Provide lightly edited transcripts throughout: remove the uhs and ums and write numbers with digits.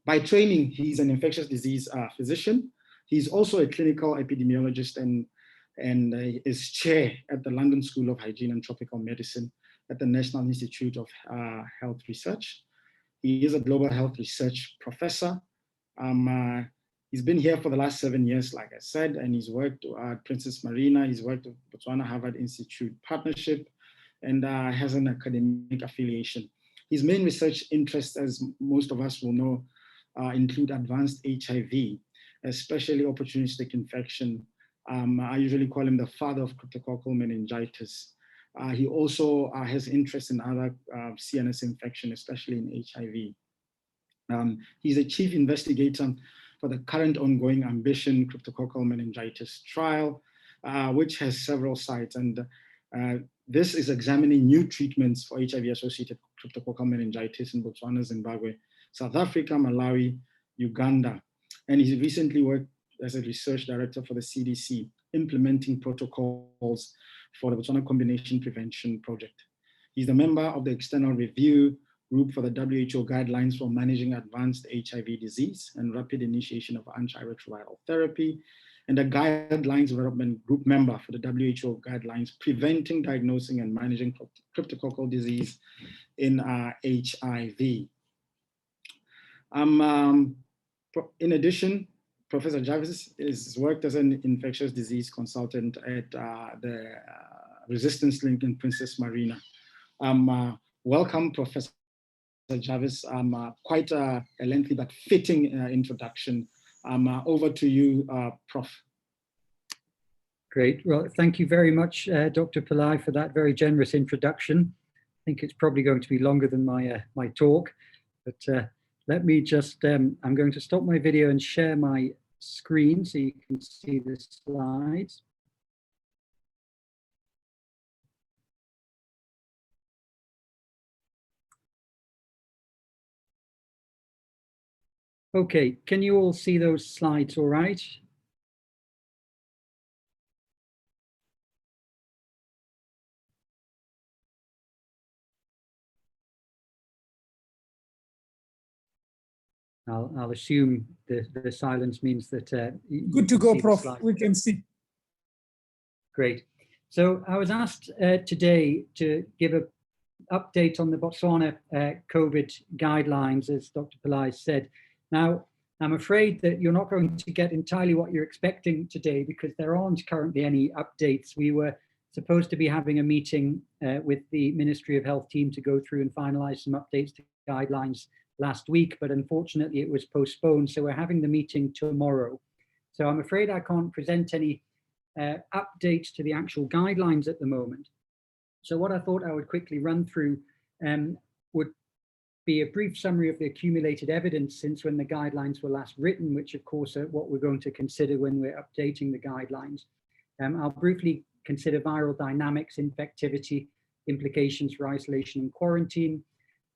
By training, he's an infectious disease physician. He's also a clinical epidemiologist and is chair at the London School of Hygiene and Tropical Medicine at the National Institute of Health Research. He is a global health research professor. He's been here for the last 7 years, like I said, and he's worked at Princess Marina. He's worked at Botswana-Harvard Institute Partnership and has an academic affiliation. His main research interests, as most of us will know, include advanced HIV, especially opportunistic infection. I usually call him the father of cryptococcal meningitis. He also has interest in other CNS infection, especially in HIV. He's a chief investigator for the current ongoing Ambition cryptococcal meningitis trial, which has several sites. And this is examining new treatments for HIV-associated cryptococcal meningitis in Botswana, Zimbabwe, South Africa, Malawi, Uganda. And he's recently worked as a research director for the CDC, implementing protocols for the Botswana Combination Prevention Project. He's a member of the external review group for the WHO guidelines for managing advanced HIV disease and rapid initiation of antiretroviral therapy, and a guidelines development group member for the WHO guidelines preventing, diagnosing, and managing cryptococcal disease in HIV. In addition, Professor Jarvis has worked as an infectious disease consultant at the Resistance Link in Princess Marina. Welcome, Professor Jarvis. Quite a lengthy but fitting introduction. Over to you, Prof. Great. Well, thank you very much, Dr. Palai, for that very generous introduction. I think it's probably going to be longer than my talk, but let me just, I'm going to stop my video and share my screen so you can see the slides. Okay, can you all see those slides all right? I'll assume the silence means that good to go, Prof. We can see. Great. So I was asked today to give an update on the Botswana COVID guidelines, as Dr. Palai said. Now, I'm afraid that you're not going to get entirely what you're expecting today because there aren't currently any updates. We were supposed to be having a meeting with the Ministry of Health team to go through and finalize some updates to guidelines last week, but unfortunately it was postponed. So we're having the meeting tomorrow. So I'm afraid I can't present any updates to the actual guidelines at the moment. So what I thought I would quickly run through would be a brief summary of the accumulated evidence since when the guidelines were last written, which of course are what we're going to consider when we're updating the guidelines. I'll briefly consider viral dynamics, infectivity, implications for isolation and quarantine.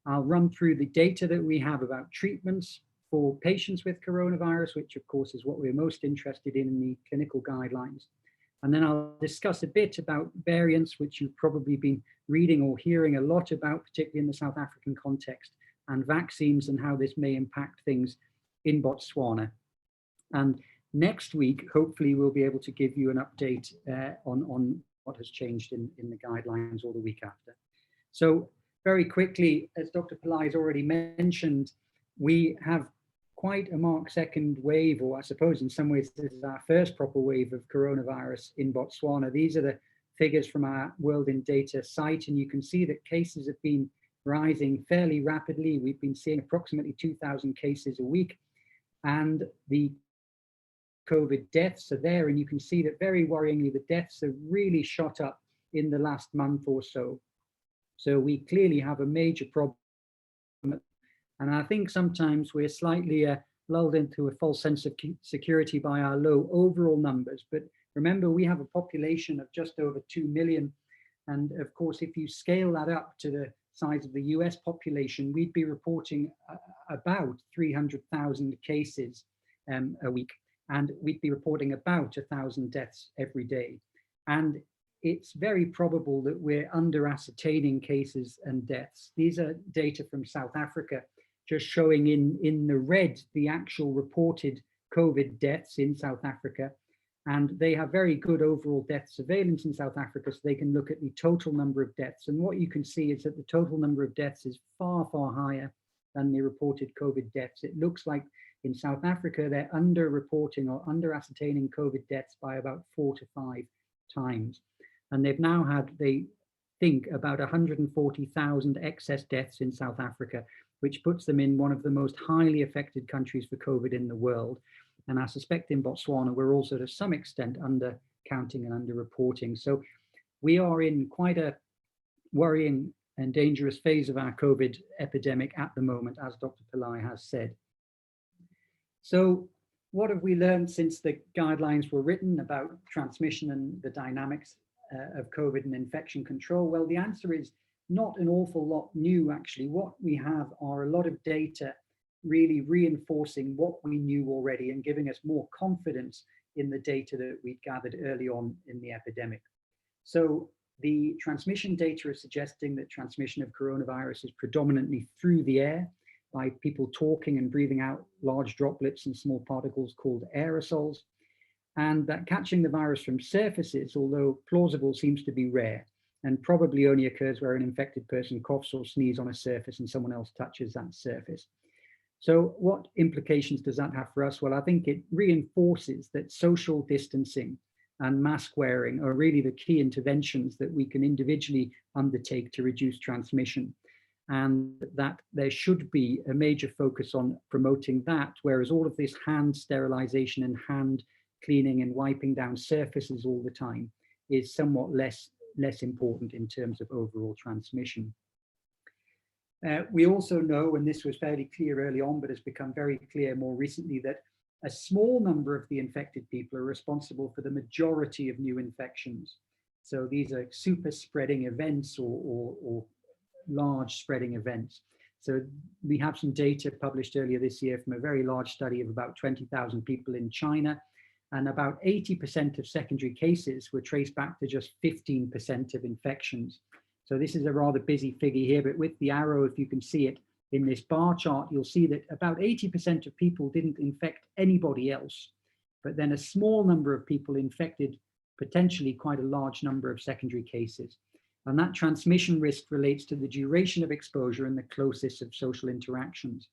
I'll run through the data that we have about treatments for patients with coronavirus, which of course is what we're most interested in the clinical guidelines. And then I'll discuss a bit about variants, which you've probably been reading or hearing a lot about, particularly in the South African context, and vaccines and how this may impact things in Botswana. And next week, hopefully we'll be able to give you an update on what has changed in the guidelines or the week after. So very quickly, as Dr. Palai has already mentioned, we have quite a marked second wave, or I suppose in some ways this is our first proper wave of coronavirus in Botswana. These are the figures from our World in Data site, and you can see that cases have been rising fairly rapidly. We've been seeing approximately 2,000 cases a week, and the COVID deaths are there, and you can see that very worryingly, the deaths have really shot up in the last month or so. So we clearly have a major problem. And I think sometimes we're slightly lulled into a false sense of security by our low overall numbers. But remember, we have a population of just over 2 million. And of course, if you scale that up to the size of the US population, we'd be reporting about 300,000 cases a week. And we'd be reporting about 1,000 deaths every day. And it's very probable that we're under ascertaining cases and deaths. These are data from South Africa. just showing in the red the actual reported COVID deaths in South Africa. And they have very good overall death surveillance in South Africa, so they can look at the total number of deaths. And what you can see is that the total number of deaths is far, far higher than the reported COVID deaths. It looks like in South Africa, they're under-reporting or under-ascertaining COVID deaths by about 4 to 5 times. And they've now had, they think, about 140,000 excess deaths in South Africa, which puts them in one of the most highly affected countries for COVID in the world. And I suspect in Botswana, we're also to some extent under-counting and under-reporting. So we are in quite a worrying and dangerous phase of our COVID epidemic at the moment, as Dr. Palai has said. So what have we learned since the guidelines were written about transmission and the dynamics of COVID and infection control? Well, the answer is not an awful lot new, actually. What we have are a lot of data really reinforcing what we knew already and giving us more confidence in the data that we gathered early on in the epidemic. So the transmission data is suggesting that transmission of coronavirus is predominantly through the air by people talking and breathing out large droplets and small particles called aerosols, and that catching the virus from surfaces, although plausible, seems to be rare and probably only occurs where an infected person coughs or sneezes on a surface and someone else touches that surface. So what implications does that have for us? Well, I think it reinforces that social distancing and mask wearing are really the key interventions that we can individually undertake to reduce transmission, and that there should be a major focus on promoting that, whereas all of this hand sterilization and hand cleaning and wiping down surfaces all the time is somewhat less important in terms of overall transmission. We also know, and this was fairly clear early on, but has become very clear more recently, that a small number of the infected people are responsible for the majority of new infections. So these are super spreading events or large spreading events. So we have some data published earlier this year from a very large study of about 20,000 people in China, and about 80% of secondary cases were traced back to just 15% of infections. So this is a rather busy figure here, but with the arrow, if you can see it in this bar chart, you'll see that about 80% of people didn't infect anybody else, but then a small number of people infected potentially quite a large number of secondary cases. And that transmission risk relates to the duration of exposure and the closeness of social interactions.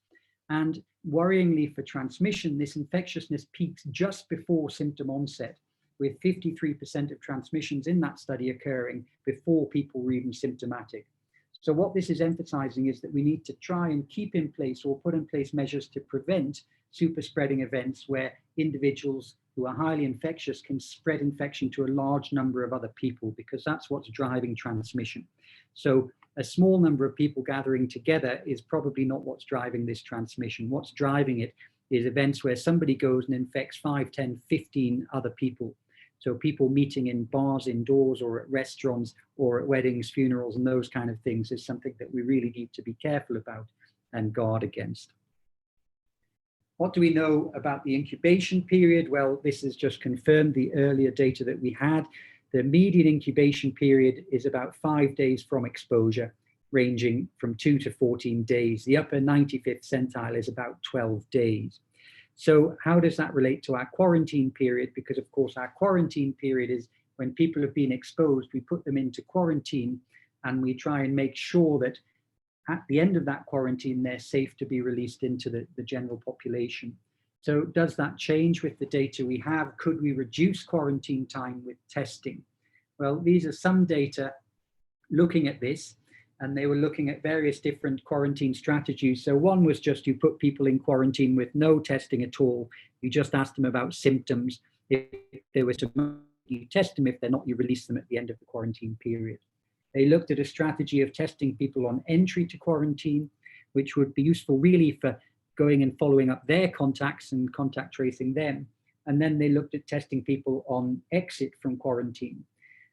And worryingly for transmission, this infectiousness peaks just before symptom onset, with 53% of transmissions in that study occurring before people were even symptomatic. So what this is emphasizing is that we need to try and keep in place or put in place measures to prevent super spreading events where individuals who are highly infectious can spread infection to a large number of other people, because that's what's driving transmission. So a small number of people gathering together is probably not what's driving this transmission. What's driving it is events where somebody goes and infects 5, 10, 15 other people. So people meeting in bars indoors or at restaurants or at weddings, funerals, and those kind of things is something that we really need to be careful about and guard against. What do we know about the incubation period? Well, this has just confirmed the earlier data that we had. The median incubation period is about 5 days from exposure, ranging from 2 to 14 days. The upper 95th centile is about 12 days. So how does that relate to our quarantine period? Because of course our quarantine period is when people have been exposed, we put them into quarantine and we try and make sure that at the end of that quarantine, they're safe to be released into the general population. So does that change with the data we have? Could we reduce quarantine time with testing? Well, these are some data looking at this, and they were looking at various different quarantine strategies. So one was just you put people in quarantine with no testing at all. You just asked them about symptoms. If they were symptomatic, you test them. If they're not, you release them at the end of the quarantine period. They looked at a strategy of testing people on entry to quarantine, which would be useful really for going and following up their contacts and contact tracing them. And then they looked at testing people on exit from quarantine.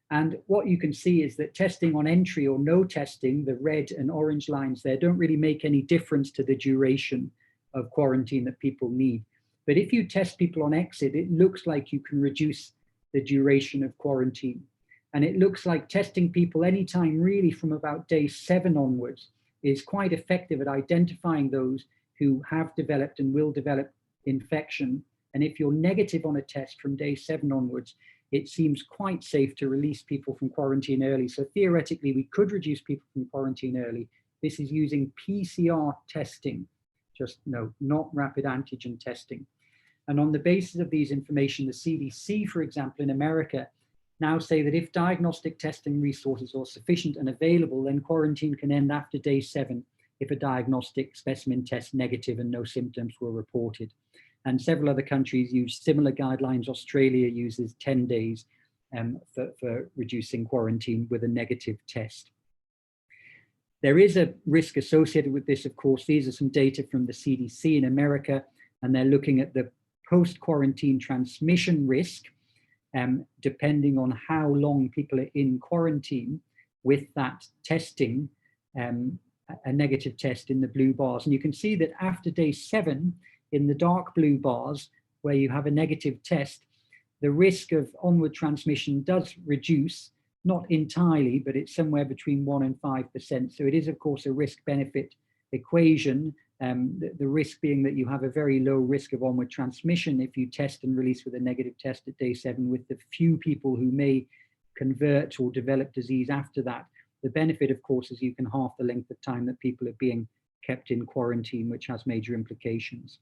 And what you can see is that testing on entry or no testing, the red and orange lines there, don't really make any difference to the duration of quarantine that people need. But if you test people on exit, it looks like you can reduce the duration of quarantine. And it looks like testing people anytime really from about day 7 onwards is quite effective at identifying those who have developed and will develop infection. And if you're negative on a test from day 7 onwards, it seems quite safe to release people from quarantine early. So theoretically, we could reduce people from quarantine early. This is using PCR testing, just note, not rapid antigen testing. And on the basis of these information, the CDC, for example, in America, now say that if diagnostic testing resources are sufficient and available, then quarantine can end after day 7 if a diagnostic specimen tests negative and no symptoms were reported. And several other countries use similar guidelines. Australia uses 10 days for reducing quarantine with a negative test. There is a risk associated with this, of course. These are some data from the CDC in America, and they're looking at the post-quarantine transmission risk, depending on how long people are in quarantine with that testing, a negative test in the blue bars. And you can see that after day 7, in the dark blue bars, where you have a negative test, the risk of onward transmission does reduce, not entirely, but it's somewhere between 1% and 5%. So it is, of course, a risk-benefit equation, the risk being that you have a very low risk of onward transmission if you test and release with a negative test at day 7, with the few people who may convert or develop disease after that. The benefit, of course, is you can halve the length of time that people are being kept in quarantine, which has major implications.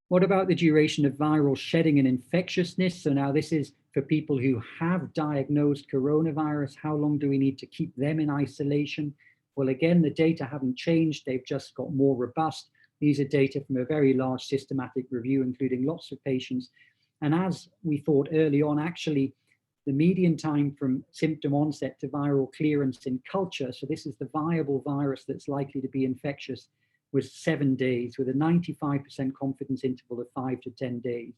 What about the duration of viral shedding and infectiousness? So now this is for people who have diagnosed coronavirus. How long do we need to keep them in isolation? Well, again, the data haven't changed. They've just got more robust. These are data from a very large systematic review, including lots of patients. And as we thought early on, actually, the median time from symptom onset to viral clearance in culture, so this is the viable virus that's likely to be infectious, was 7 days, with a 95% confidence interval of 5 to 10 days.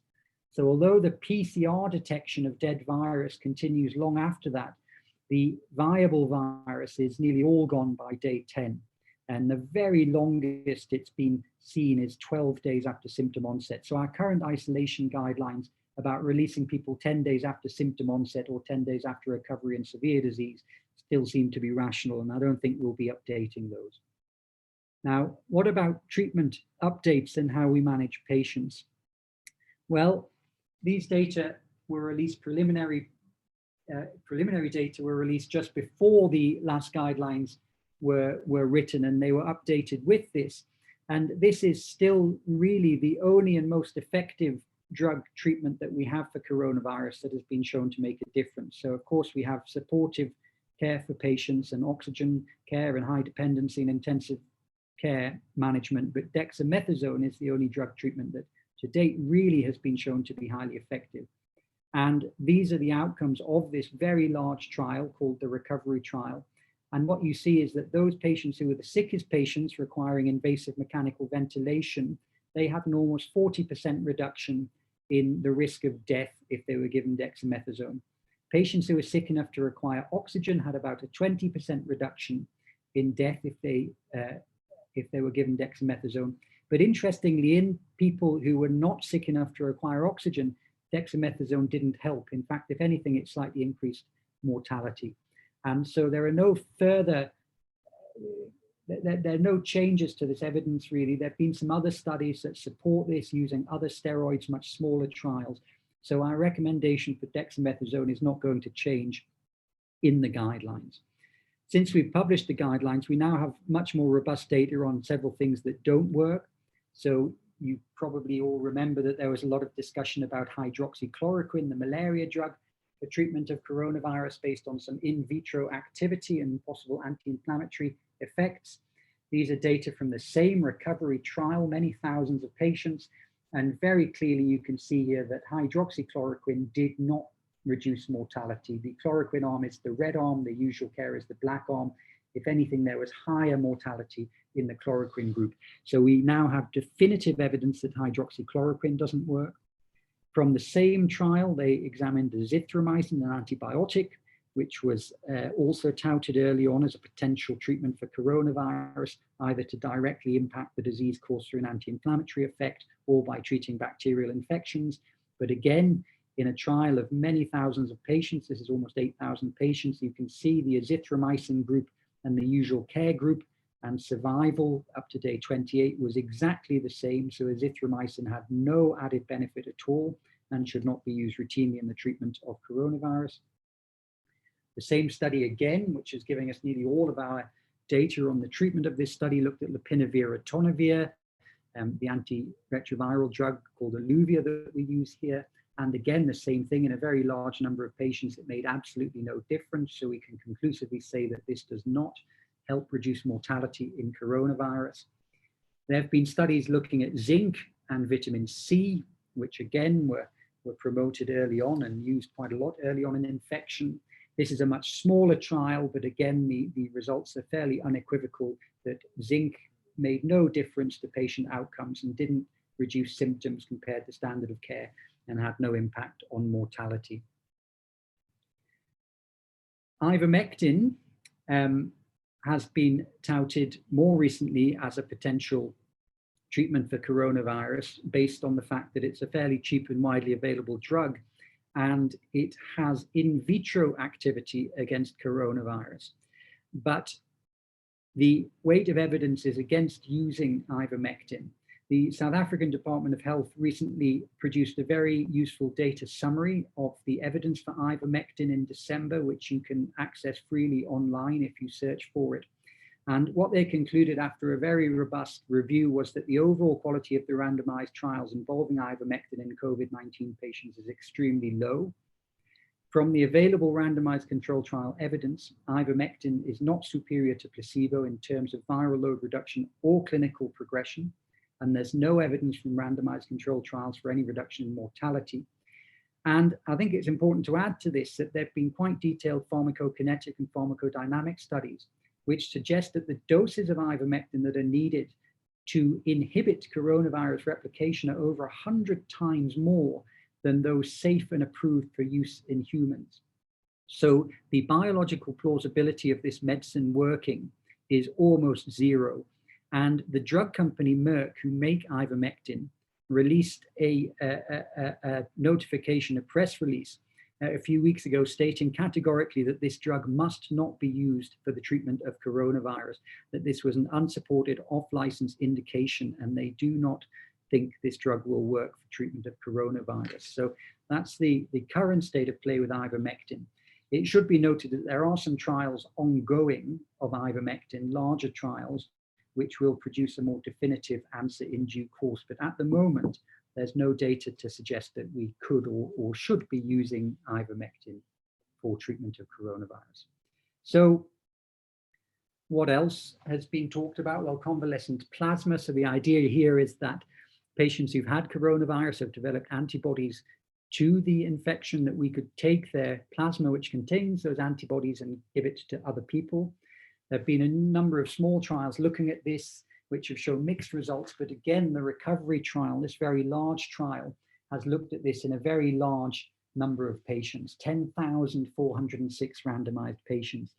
So although the PCR detection of dead virus continues long after that, the viable virus is nearly all gone by day 10. And the very longest it's been seen is 12 days after symptom onset. So our current isolation guidelines about releasing people 10 days after symptom onset or 10 days after recovery in severe disease still seem to be rational, and I don't think we'll be updating those. Now, what about treatment updates and how we manage patients? Well, these data were released, preliminary data were released just before the last guidelines were written, and they were updated with this. And this is still really the only and most effective drug treatment that we have for coronavirus that has been shown to make a difference. So of course we have supportive care for patients and oxygen care and high dependency and intensive care management, but dexamethasone is the only drug treatment that to date really has been shown to be highly effective. And these are the outcomes of this very large trial called the recovery trial. And what you see is that those patients who were the sickest patients requiring invasive mechanical ventilation, they had an almost 40% reduction in the risk of death if they were given dexamethasone. Patients who were sick enough to require oxygen had about a 20% reduction in death if they were given dexamethasone. But interestingly, in people who were not sick enough to require oxygen, dexamethasone didn't help. In fact, if anything, it slightly increased mortality. And so there are no further, there are no changes to this evidence really. There have been some other studies that support this using other steroids, much smaller trials. So our recommendation for dexamethasone is not going to change in the guidelines. Since we've published the guidelines, we now have much more robust data on several things that don't work. So you probably all remember that there was a lot of discussion about hydroxychloroquine, the malaria drug, for treatment of coronavirus based on some in vitro activity and possible anti-inflammatory effects. These are data from the same recovery trial, many thousands of patients, and very clearly you can see here that hydroxychloroquine did not reduce mortality. The chloroquine arm is the red arm, the usual care is the black arm. If anything, there was higher mortality in the chloroquine group. So we now have definitive evidence that hydroxychloroquine doesn't work. From the same trial, they examined the azithromycin, an antibiotic, which was also touted early on as a potential treatment for coronavirus, either to directly impact the disease caused through an anti-inflammatory effect or by treating bacterial infections. But again, in a trial of many thousands of patients, this is almost 8,000 patients, you can see the azithromycin group and the usual care group, and survival up to day 28 was exactly the same. So azithromycin had no added benefit at all and should not be used routinely in the treatment of coronavirus. The same study again, which is giving us nearly all of our data on the treatment of this study, looked at lopinavir ritonavir, the antiretroviral drug called Illuvia that we use here. And again, the same thing in a very large number of patients. It made absolutely no difference. So we can conclusively say that this does not help reduce mortality in coronavirus. There have been studies looking at zinc and vitamin C, which again were promoted early on and used quite a lot early on in infection. This is a much smaller trial, but again, the results are fairly unequivocal that zinc made no difference to patient outcomes and didn't reduce symptoms compared to standard of care and had no impact on mortality. Ivermectin has been touted more recently as a potential treatment for coronavirus based on the fact that it's a fairly cheap and widely available drug, and it has in vitro activity against coronavirus. But the weight of evidence is against using ivermectin. The South African Department of Health recently produced a very useful data summary of the evidence for ivermectin in December, which you can access freely online if you search for it. And what they concluded after a very robust review was that the overall quality of the randomized trials involving ivermectin in COVID-19 patients is extremely low. From the available randomized control trial evidence, ivermectin is not superior to placebo in terms of viral load reduction or clinical progression, and there's no evidence from randomized control trials for any reduction in mortality. And I think it's important to add to this that there have been quite detailed pharmacokinetic and pharmacodynamic studies which suggest that the doses of ivermectin that are needed to inhibit coronavirus replication are over 100 times more than those safe and approved for use in humans. So the biological plausibility of this medicine working is almost zero. And the drug company Merck, who make ivermectin, released a notification, a press release a few weeks ago stating categorically that this drug must not be used for the treatment of coronavirus, that this was an unsupported off-license indication, and they do not think this drug will work for treatment of coronavirus. So that's the current state of play with ivermectin. It should be noted that there are some trials ongoing of ivermectin, larger trials, which will produce a more definitive answer in due course. But at the moment, there's no data to suggest that we could or should be using ivermectin for treatment of coronavirus. So what else has been talked about? Well, convalescent plasma. So the idea here is that patients who've had coronavirus have developed antibodies to the infection, that we could take their plasma, which contains those antibodies, and give it to other people. There have been a number of small trials looking at this, which have shown mixed results. But again, the recovery trial, this very large trial, has looked at this in a very large number of patients, 10,406 randomized patients.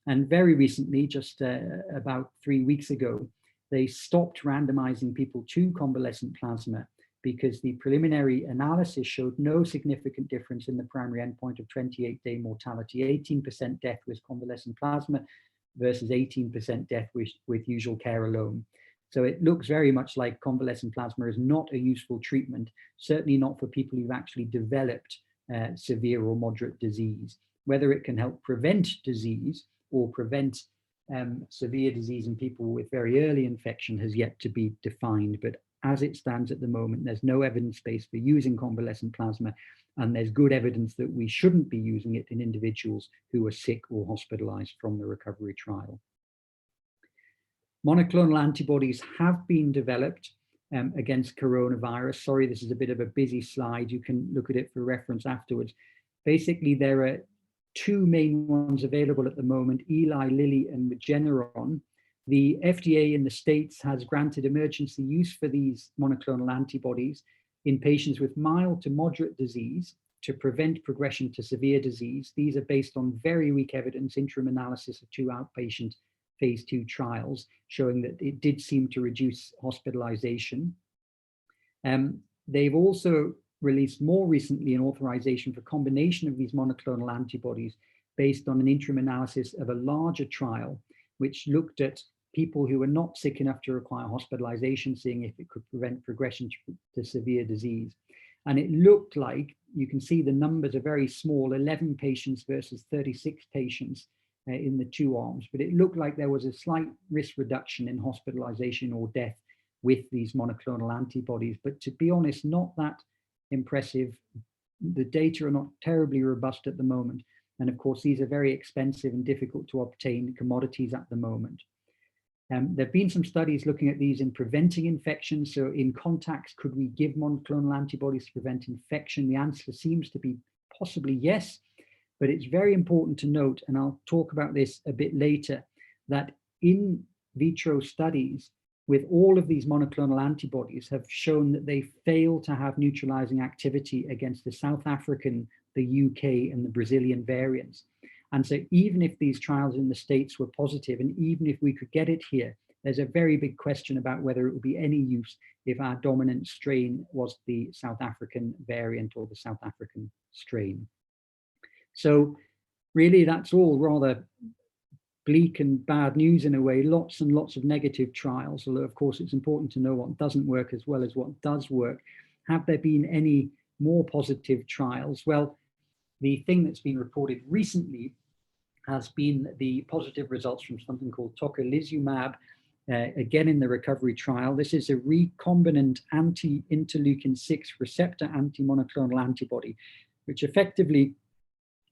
And very recently, just about 3 weeks ago, they stopped randomizing people to convalescent plasma because the preliminary analysis showed no significant difference in the primary endpoint of 28-day mortality. 18% death with convalescent plasma versus 18% death with usual care alone. So it looks very much like convalescent plasma is not a useful treatment, certainly not for people who've actually developed severe or moderate disease. Whether it can help prevent disease or prevent severe disease in people with very early infection has yet to be defined. But as it stands at the moment, there's no evidence base for using convalescent plasma, and there's good evidence that we shouldn't be using it in individuals who are sick or hospitalized from the recovery trial. Monoclonal antibodies have been developed against coronavirus. Sorry, this is a bit of a busy slide. You can look at it for reference afterwards. Basically, there are two main ones available at the moment, Eli Lilly and Regeneron. The FDA in the States has granted emergency use for these monoclonal antibodies in patients with mild to moderate disease to prevent progression to severe disease. These are based on very weak evidence, interim analysis of 2 outpatient phase 2 trials showing that it did seem to reduce hospitalization. They've also released more recently an authorization for combination of these monoclonal antibodies based on an interim analysis of a larger trial, which looked at people who were not sick enough to require hospitalization, seeing if it could prevent progression to severe disease. And it looked like, you can see the numbers are very small, 11 patients versus 36 patients in the two arms, but it looked like there was a slight risk reduction in hospitalization or death with these monoclonal antibodies. But to be honest, not that impressive. The data are not terribly robust at the moment. And of course, these are very expensive and difficult to obtain commodities at the moment. There have been some studies looking at these in preventing infection. So in contacts, could we give monoclonal antibodies to prevent infection? The answer seems to be possibly yes, but it's very important to note, and I'll talk about this a bit later, that in vitro studies with all of these monoclonal antibodies have shown that they fail to have neutralizing activity against the South African, the UK, and the Brazilian variants. And so even if these trials in the States were positive, and even if we could get it here, there's a very big question about whether it would be any use if our dominant strain was the South African variant or the South African strain. So really, that's all rather bleak and bad news in a way, lots and lots of negative trials, although of course it's important to know what doesn't work as well as what does work. Have there been any more positive trials? Well, the thing that's been reported recently has been the positive results from something called Tokolizumab, again in the recovery trial. This is a recombinant anti-interleukin-6 receptor anti-monoclonal antibody, which effectively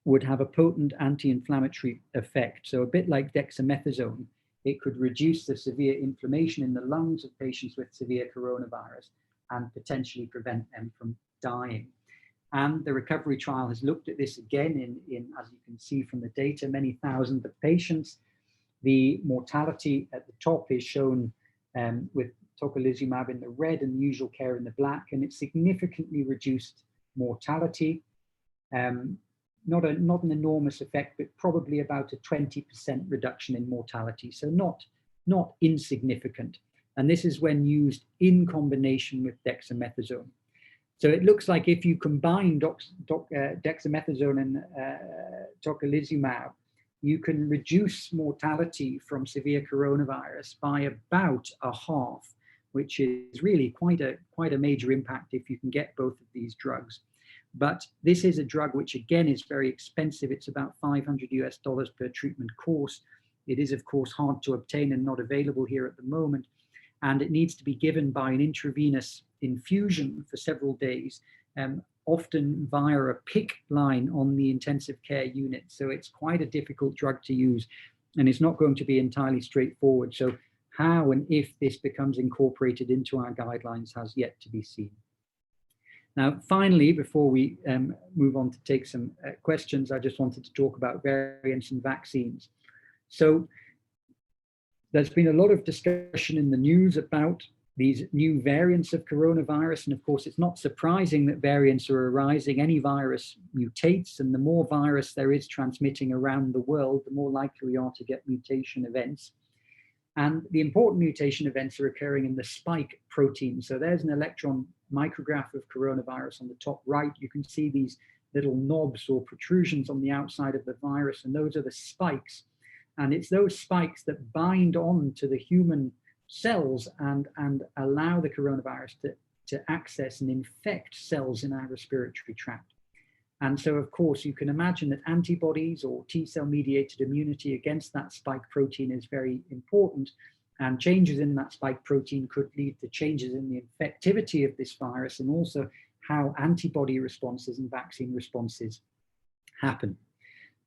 would have a potent anti-inflammatory effect. So a bit like dexamethasone, it could reduce the severe inflammation in the lungs of patients with severe coronavirus and potentially prevent them from dying. And the recovery trial has looked at this again in, as you can see from the data, many thousands of patients. The mortality at the top is shown with Tokolizumab in the red and usual care in the black, and it significantly reduced mortality. Not an enormous effect, but probably about a 20% reduction in mortality. So not insignificant. And this is when used in combination with dexamethasone. So it looks like if you combine dexamethasone and Tokolizumab, you can reduce mortality from severe coronavirus by about a half, which is really quite a major impact if you can get both of these drugs. But this is a drug which again is very expensive. It's about $500 per treatment course. It is of course hard to obtain and not available here at the moment. And it needs to be given by an intravenous infusion for several days, often via a PICC line on the intensive care unit. So it's quite a difficult drug to use, and it's not going to be entirely straightforward. So how and if this becomes incorporated into our guidelines has yet to be seen. Now, finally, before we move on to take some questions, I just wanted to talk about variants and vaccines. So there's been a lot of discussion in the news about these new variants of coronavirus. And of course, it's not surprising that variants are arising. Any virus mutates, and the more virus there is transmitting around the world, the more likely we are to get mutation events. And the important mutation events are occurring in the spike protein. So there's an electron micrograph of coronavirus on the top right. You can see these little knobs or protrusions on the outside of the virus, and those are the spikes. And it's those spikes that bind on to the human cells and allow the coronavirus to access and infect cells in our respiratory tract. And so, of course, you can imagine that antibodies or T-cell mediated immunity against that spike protein is very important. And changes in that spike protein could lead to changes in the infectivity of this virus and also how antibody responses and vaccine responses happen.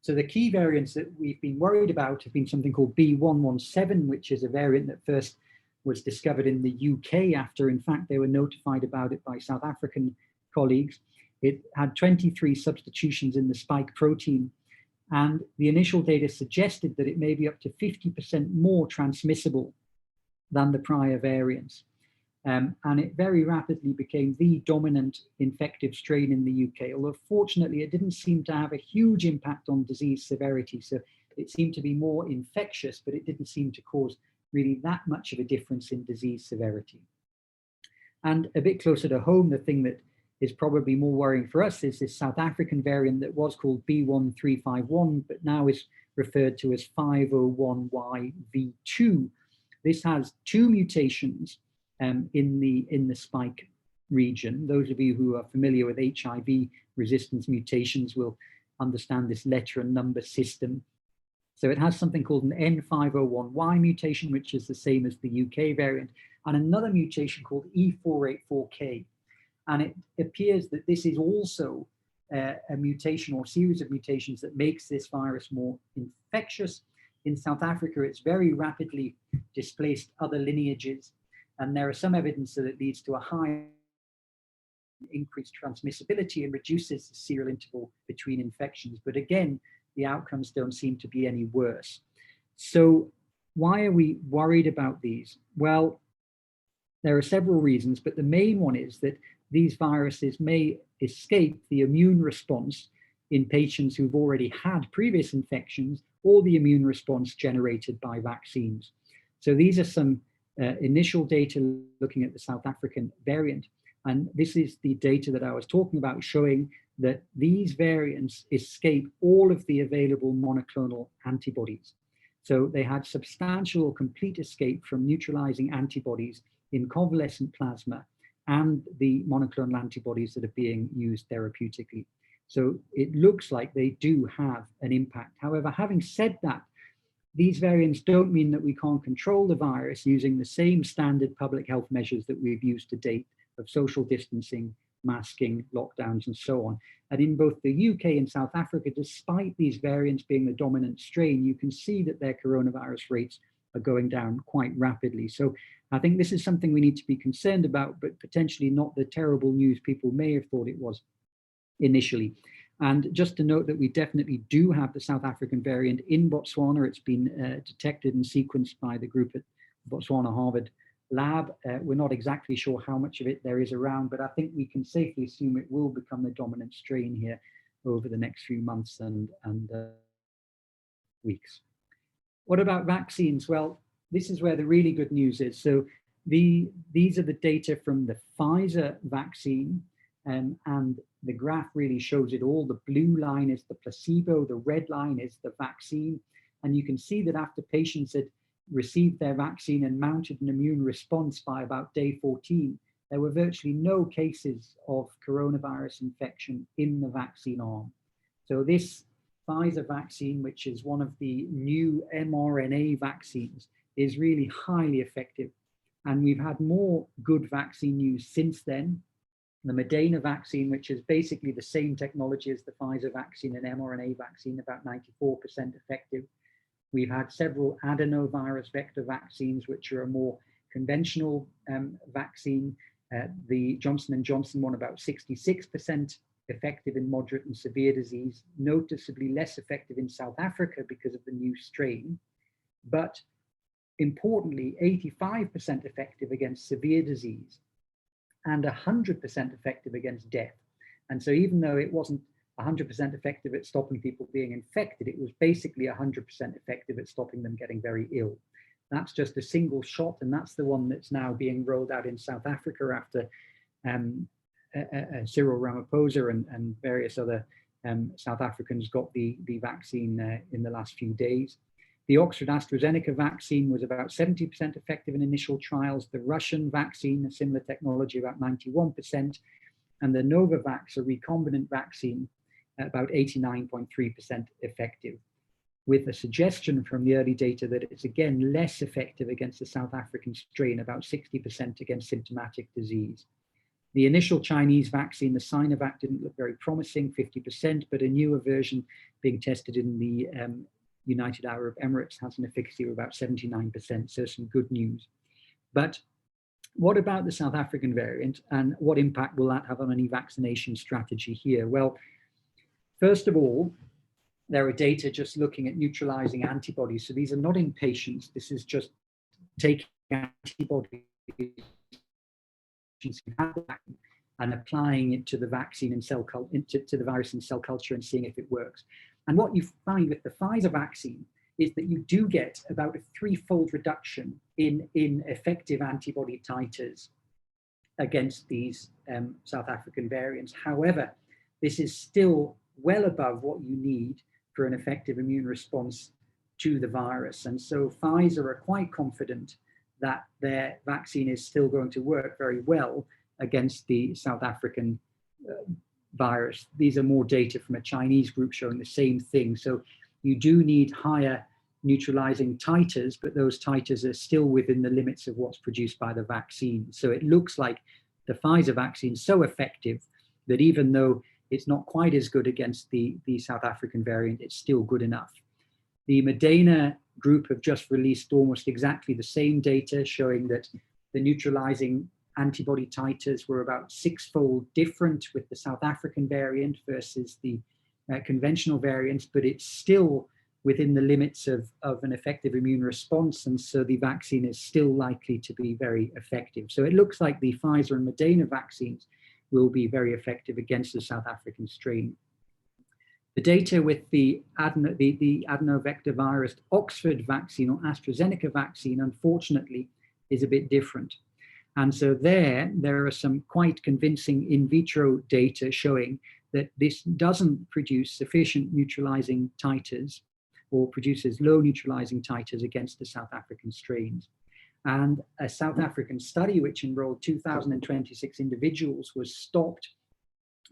So the key variants that we've been worried about have been something called B117, which is a variant that first was discovered in the UK after, in fact, they were notified about it by South African colleagues. It had 23 substitutions in the spike protein, and the initial data suggested that it may be up to 50% more transmissible than the prior variants. And it very rapidly became the dominant infective strain in the UK, although fortunately it didn't seem to have a huge impact on disease severity. So it seemed to be more infectious, but it didn't seem to cause really that much of a difference in disease severity. And a bit closer to home, the thing that is probably more worrying for us is this South African variant that was called B1351, but now is referred to as 501YV2. This has two mutations in the spike region. Those of you who are familiar with HIV resistance mutations will understand this letter and number system. So it has something called an N501Y mutation, which is the same as the UK variant, and another mutation called E484K. And it appears that this is also a mutation or series of mutations that makes this virus more infectious. In South Africa, it's very rapidly displaced other lineages, and there is some evidence that it leads to a high increased transmissibility and reduces the serial interval between infections. But again, the outcomes don't seem to be any worse. So why are we worried about these? Well, there are several reasons, but the main one is that these viruses may escape the immune response in patients who've already had previous infections or the immune response generated by vaccines. So these are some initial data looking at the South African variant. And this is the data that I was talking about, showing that these variants escape all of the available monoclonal antibodies. So they had substantial or complete escape from neutralizing antibodies in convalescent plasma and the monoclonal antibodies that are being used therapeutically. So it looks like they do have an impact. However, having said that, these variants don't mean that we can't control the virus using the same standard public health measures that we've used to date of social distancing, masking, lockdowns, and so on. And in both the UK and South Africa, despite these variants being the dominant strain, you can see that their coronavirus rates are going down quite rapidly. So I think this is something we need to be concerned about, but potentially not the terrible news people may have thought it was initially. And just to note that we definitely do have the South African variant in Botswana. It's been detected and sequenced by the group at Botswana-Harvard lab. We're not exactly sure how much of it there is around, but I think we can safely assume it will become the dominant strain here over the next few months and weeks. What about vaccines? Well, this is where the really good news is. So these are the data from the Pfizer vaccine, and the graph really shows it all. The blue line is the placebo, the red line is the vaccine. And you can see that after patients had received their vaccine and mounted an immune response by about day 14, there were virtually no cases of coronavirus infection in the vaccine arm. So this Pfizer vaccine, which is one of the new mRNA vaccines, is really highly effective. And we've had more good vaccine news since then. The Moderna vaccine, which is basically the same technology as the Pfizer vaccine, an mRNA vaccine, about 94% effective. We've had several adenovirus vector vaccines, which are a more conventional vaccine. The Johnson & Johnson one, about 66% effective in moderate and severe disease, noticeably less effective in South Africa because of the new strain, but importantly, 85% effective against severe disease and 100% effective against death. And so even though it wasn't 100% effective at stopping people being infected, it was basically 100% effective at stopping them getting very ill. That's just a single shot, and that's the one that's now being rolled out in South Africa after Cyril Ramaphosa and various other South Africans got the vaccine in the last few days. The Oxford AstraZeneca vaccine was about 70% effective in initial trials. The Russian vaccine, a similar technology, about 91%. And the Novavax, a recombinant vaccine, about 89.3% effective, with a suggestion from the early data that it's again less effective against the South African strain, about 60% against symptomatic disease. The initial Chinese vaccine, the Sinovac, didn't look very promising, 50%, but a newer version being tested in the United Arab Emirates has an efficacy of about 79%, so some good news. But what about the South African variant, and what impact will that have on any vaccination strategy here? Well, first of all, there are data just looking at neutralizing antibodies. So these are not in patients. This is just taking antibodies and applying it to the vaccine and cell to the virus in cell culture and seeing if it works. And what you find with the Pfizer vaccine is that you do get about a threefold reduction in effective antibody titers against these South African variants. However, this is still well above what you need for an effective immune response to the virus. And so Pfizer are quite confident that their vaccine is still going to work very well against the South African virus. These are more data from a Chinese group showing the same thing. So you do need higher neutralizing titers, but those titers are still within the limits of what's produced by the vaccine. So it looks like the Pfizer vaccine is so effective that even though it's not quite as good against the South African variant, it's still good enough. The Moderna group have just released almost exactly the same data showing that the neutralizing antibody titers were about 6-fold different with the South African variant versus the conventional variants, but it's still within the limits of an effective immune response, and so the vaccine is still likely to be very effective. So it looks like the Pfizer and Moderna vaccines will be very effective against the South African strain. The data with the adenovector virus Oxford vaccine or AstraZeneca vaccine, unfortunately, is a bit different. And so there are some quite convincing in vitro data showing that this doesn't produce sufficient neutralizing titers or produces low neutralizing titers against the South African strains. And a South African study which enrolled 2,026 individuals was stopped,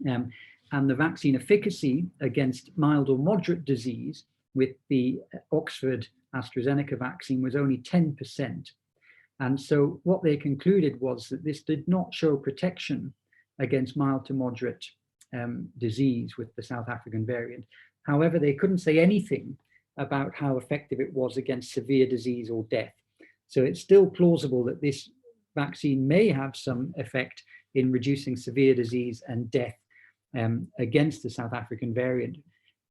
and the vaccine efficacy against mild or moderate disease with the Oxford AstraZeneca vaccine was only 10%. And so what they concluded was that this did not show protection against mild to moderate disease with the South African variant. However, they couldn't say anything about how effective it was against severe disease or death. So it's still plausible that this vaccine may have some effect in reducing severe disease and death against the South African variant.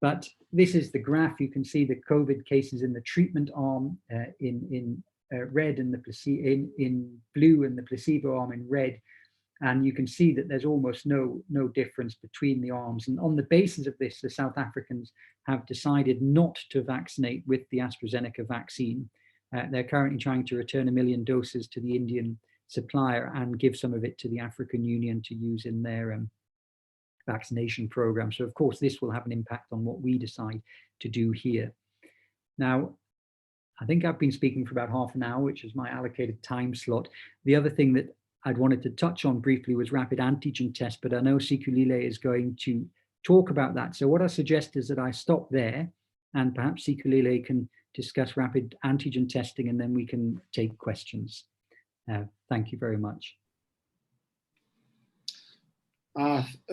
But this is the graph. You can see the COVID cases in the treatment arm in red and in blue, and the placebo arm in red. And you can see that there's almost no difference between the arms. And on the basis of this, the South Africans have decided not to vaccinate with the AstraZeneca vaccine. They're currently trying to return 1 million doses to the Indian supplier and give some of it to the African Union to use in their vaccination program. So of course, this will have an impact on what we decide to do here. Now, I think I've been speaking for about half an hour, which is my allocated time slot. The other thing that I'd wanted to touch on briefly was rapid antigen test, but I know Sikhulile is going to talk about that. So what I suggest is that I stop there, and perhaps Sikhulile can discuss rapid antigen testing, and then we can take questions. Thank you very much.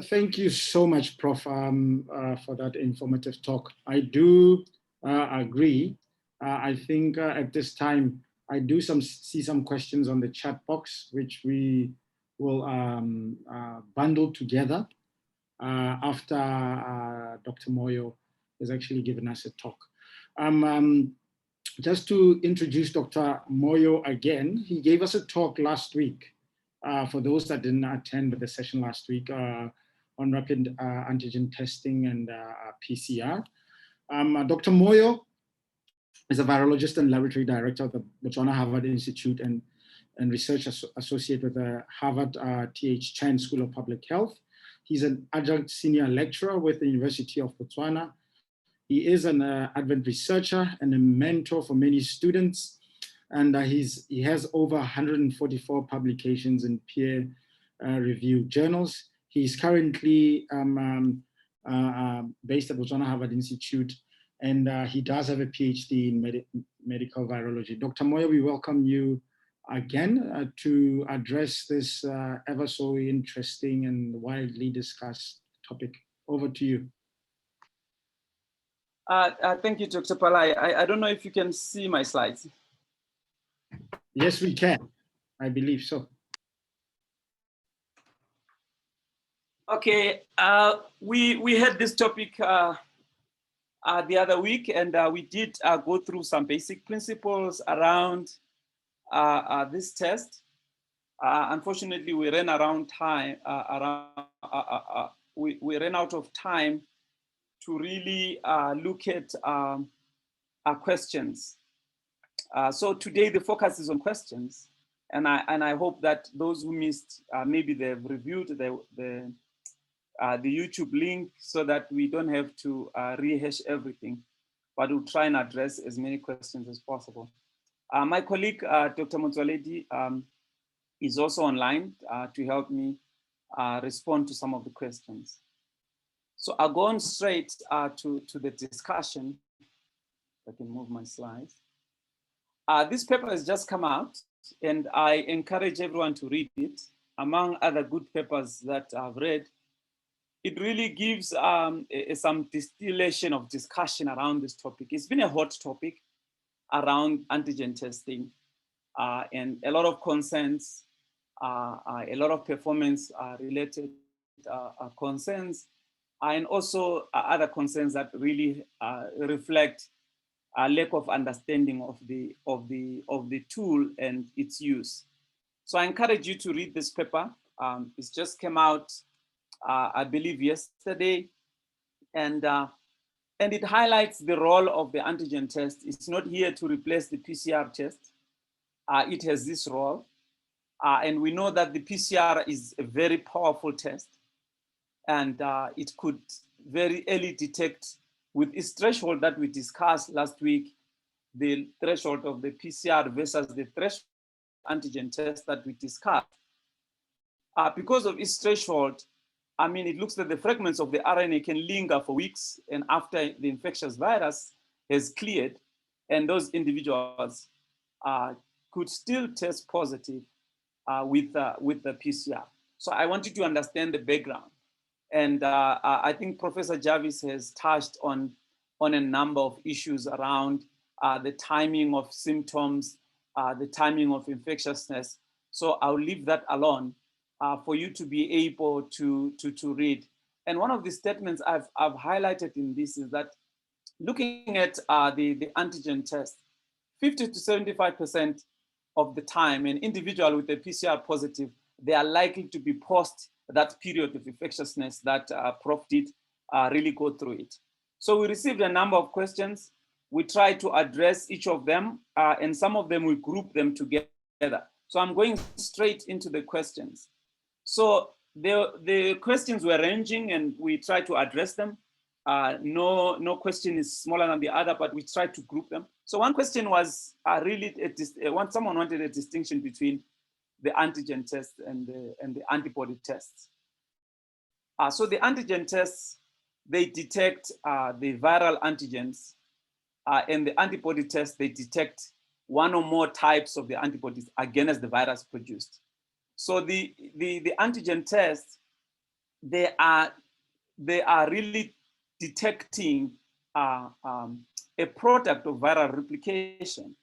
Thank you so much, Prof, for that informative talk. I do agree. I think at this time, I do see some questions on the chat box, which we will bundle together after Dr. Moyo has actually given us a talk. Just to introduce Dr. Moyo again, he gave us a talk last week, for those that didn't attend the session last week, on rapid antigen testing and PCR. Dr. Moyo is a virologist and laboratory director of the Botswana-Harvard Institute and research associate with the Harvard T.H. Chan School of Public Health. He's an adjunct senior lecturer with the University of Botswana. He is an adjunct researcher and a mentor for many students. And he has over 144 publications in peer-reviewed journals. He's currently based at Botswana-Harvard Institute, and he does have a PhD in medical virology. Dr. Moyo, we welcome you again to address this ever so interesting and widely discussed topic. Over to you. Thank you, Dr. Palai. I don't know if you can see my slides. Yes, we can. I believe so. Okay, we had this topic the other week, and we did go through some basic principles around this test. Unfortunately, we ran around time. We ran out of time to really look at our questions. So today the focus is on questions, and I hope that those who missed, maybe they've reviewed the YouTube link so that we don't have to rehash everything, but we'll try and address as many questions as possible. My colleague, Dr. Motsoaledi, is also online to help me respond to some of the questions. So I'll go on straight to the discussion. I can move my slides. This paper has just come out, and I encourage everyone to read it. Among other good papers that I've read, it really gives some distillation of discussion around this topic. It's been a hot topic around antigen testing, and a lot of concerns, a lot of performance related concerns, and also other concerns that really reflect a lack of understanding of the tool and its use. So I encourage you to read this paper. It just came out, I believe, yesterday, and it highlights the role of the antigen test. It's not here to replace the PCR test. It has this role, and we know that the PCR is a very powerful test, and it could very early detect with its threshold that we discussed last week, the threshold of the PCR versus the threshold antigen test that we discussed. Because of its threshold, I mean, it looks that the fragments of the RNA can linger for weeks, and after the infectious virus has cleared, and those individuals could still test positive with the PCR. So I want you to understand the background. And I think Professor Jarvis has touched on a number of issues around the timing of symptoms, the timing of infectiousness. So I'll leave that alone for you to be able to read. And one of the statements I've highlighted in this is that looking at the antigen test, 50 to 75% of the time, an individual with a PCR positive, they are likely to be post that period of infectiousness that Prof did really go through it. So we received a number of questions. We tried to address each of them, and some of them we group them together. So I'm going straight into the questions. So the questions were ranging, and we tried to address them. No question is smaller than the other, but we tried to group them. So one question was someone wanted a distinction between the antigen test and the antibody tests. So the antigen tests, they detect the viral antigens, and the antibody tests, they detect one or more types of the antibodies against the virus produced. So the antigen tests, they are really detecting a product of viral replication.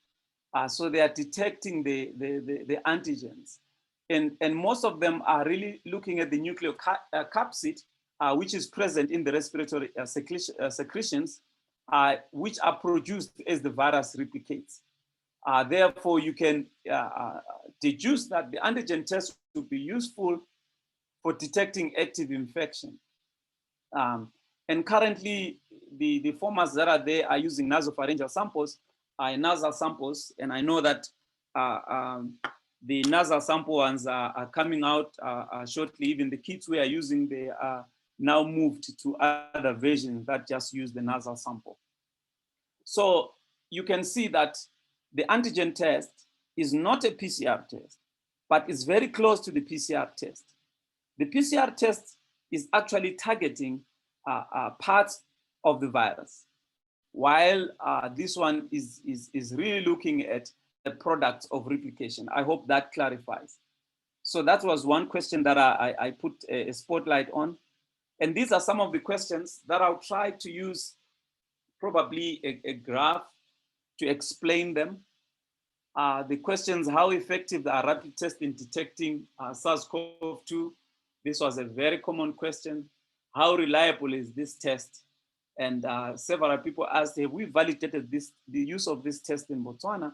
So they are detecting the antigens. And most of them are really looking at the nucleocapsid, which is present in the respiratory secretions, which are produced as the virus replicates. Therefore, you can deduce that the antigen test will be useful for detecting active infection. And currently, the formats that are there are using nasopharyngeal samples, nasal samples, and I know that the nasal sample ones are coming out shortly. Even the kits we are using, they are now moved to other versions that just use the nasal sample. So you can see that the antigen test is not a PCR test, but it's very close to the PCR test. The PCR test is actually targeting parts of the virus, while this one is really looking at the products of replication. I hope that clarifies. So that was one question that I put a spotlight on. And these are some of the questions that I'll try to use probably a graph to explain them. The questions, how effective are rapid tests in detecting SARS-CoV-2? This was a very common question. How reliable is this test? And several people asked, have we validated the use of this test in Botswana?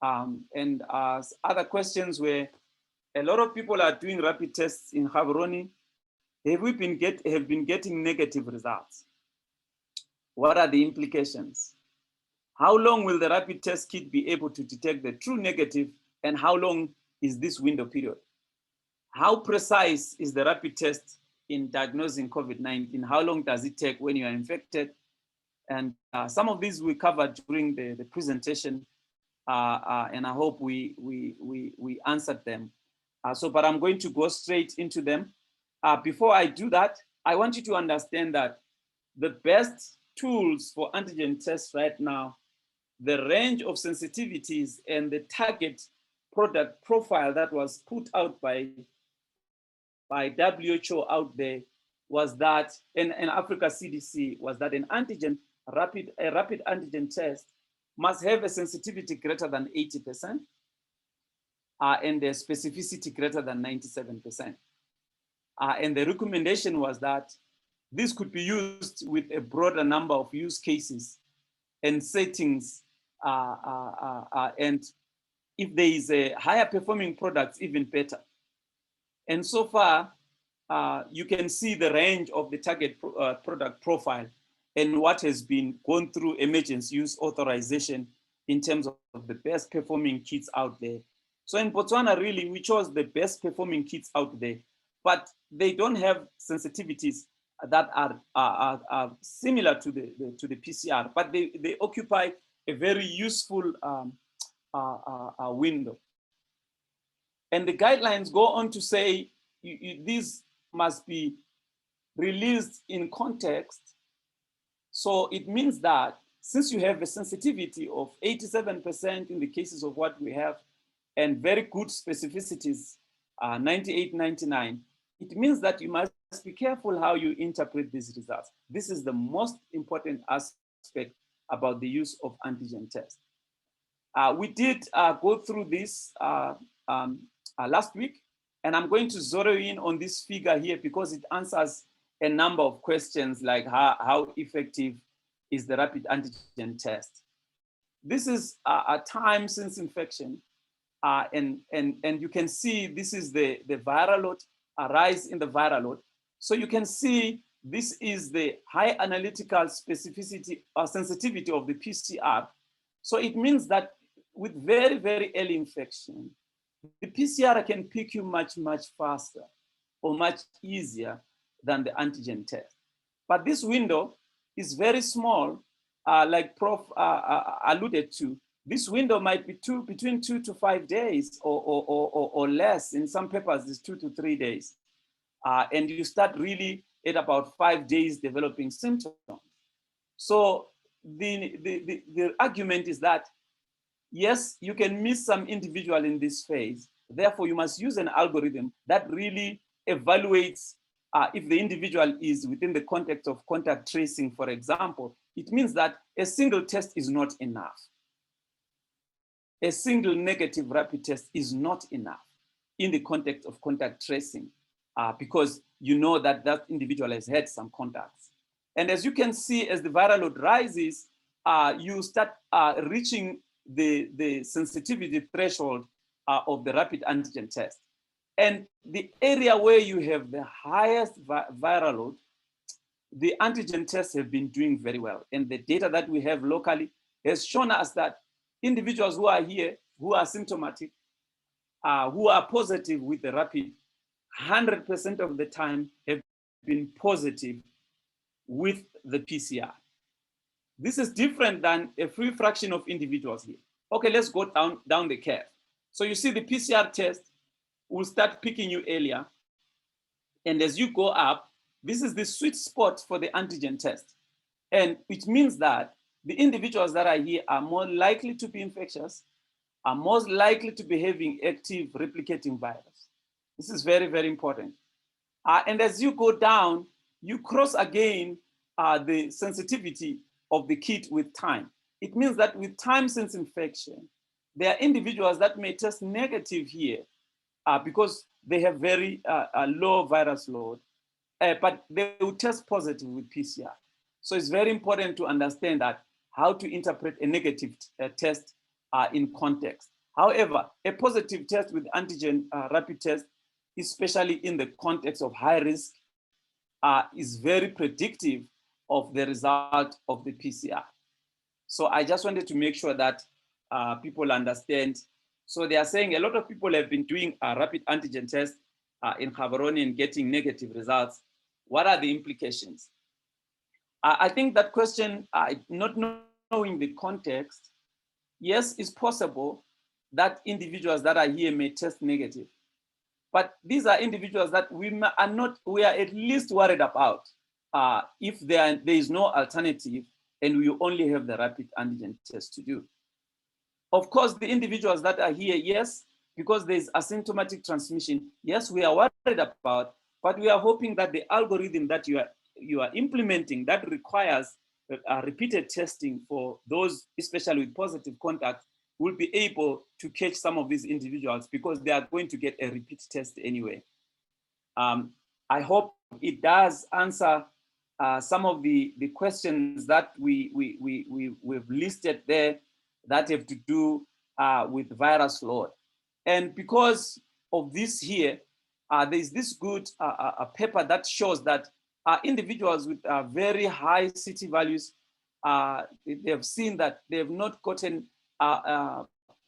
And other questions were, a lot of people are doing rapid tests in Gaborone. Have been getting negative results? What are the implications? How long will the rapid test kit be able to detect the true negative, and how long is this window period? How precise is the rapid test in diagnosing COVID-19? How long does it take when you are infected? And some of these we covered during the presentation, and I hope we answered them. But I'm going to go straight into them. Before I do that, I want you to understand that the best tools for antigen tests right now, the range of sensitivities and the target product profile that was put out by WHO out there was that, in Africa CDC, was that a rapid antigen test must have a sensitivity greater than 80% and a specificity greater than 97%. And the recommendation was that this could be used with a broader number of use cases and settings, and if there is a higher performing product, even better. And so far, you can see the range of the target product profile and what has been gone through emergency use authorization in terms of the best performing kits out there. So in Botswana, really, we chose the best performing kits out there, but they don't have sensitivities that are similar to the PCR, but they occupy a very useful window. And the guidelines go on to say these must be released in context. So it means that since you have a sensitivity of 87% in the cases of what we have, and very good specificities, 98, 99, it means that you must be careful how you interpret these results. This is the most important aspect about the use of antigen tests. We did go through this last week, and I'm going to zero in on this figure here because it answers a number of questions like how effective is the rapid antigen test. This is a time since infection, and you can see this is the viral load, a rise in the viral load. So you can see this is the high analytical specificity or sensitivity of the PCR. So it means that with very, very early infection, the PCR can pick you much, much faster or much easier than the antigen test. But this window is very small, like Prof alluded to. This window might be between 2 to 5 days or less. In some papers, it's 2 to 3 days. And you start really at about 5 days developing symptoms. So the argument is that, yes, you can miss some individual in this phase. Therefore, you must use an algorithm that really evaluates if the individual is within the context of contact tracing, for example. It means that a single test is not enough. A single negative rapid test is not enough in the context of contact tracing because you know that that individual has had some contacts. And as you can see, as the viral load rises, you start reaching the sensitivity threshold of the rapid antigen test. And the area where you have the highest viral load, the antigen tests have been doing very well. And the data that we have locally has shown us that individuals who are here, who are symptomatic, who are positive with the rapid, 100% of the time have been positive with the PCR. This is different than a free fraction of individuals here. Okay, let's go down the curve. So you see the PCR test will start picking you earlier. And as you go up, this is the sweet spot for the antigen test. And it means that the individuals that are here are more likely to be infectious, are most likely to be having active replicating virus. This is very, very important. And as you go down, you cross again the sensitivity of the kit with time. It means that with time since infection, there are individuals that may test negative here because they have very low virus load, but they will test positive with PCR. So it's very important to understand that how to interpret a negative test in context. However, a positive test with antigen rapid test, especially in the context of high risk, is very predictive of the result of the PCR. So I just wanted to make sure that people understand. So they are saying a lot of people have been doing a rapid antigen test in Gaborone and getting negative results. what are the implications? I think that question, not knowing the context, yes, it's possible that individuals that are here may test negative, but these are individuals that we are at least worried about if there is no alternative and we only have the rapid antigen test to do. Of course, the individuals that are here, yes, because there's asymptomatic transmission, yes, we are worried about, but we are hoping that the algorithm that you are implementing that requires repeated testing for those, especially with positive contact, will be able to catch some of these individuals because they are going to get a repeat test anyway. I hope it does answer some of the questions that we've listed there that have to do with virus load. And because of this here, there's this good paper that shows that individuals with very high CT values, they have seen that they have not gotten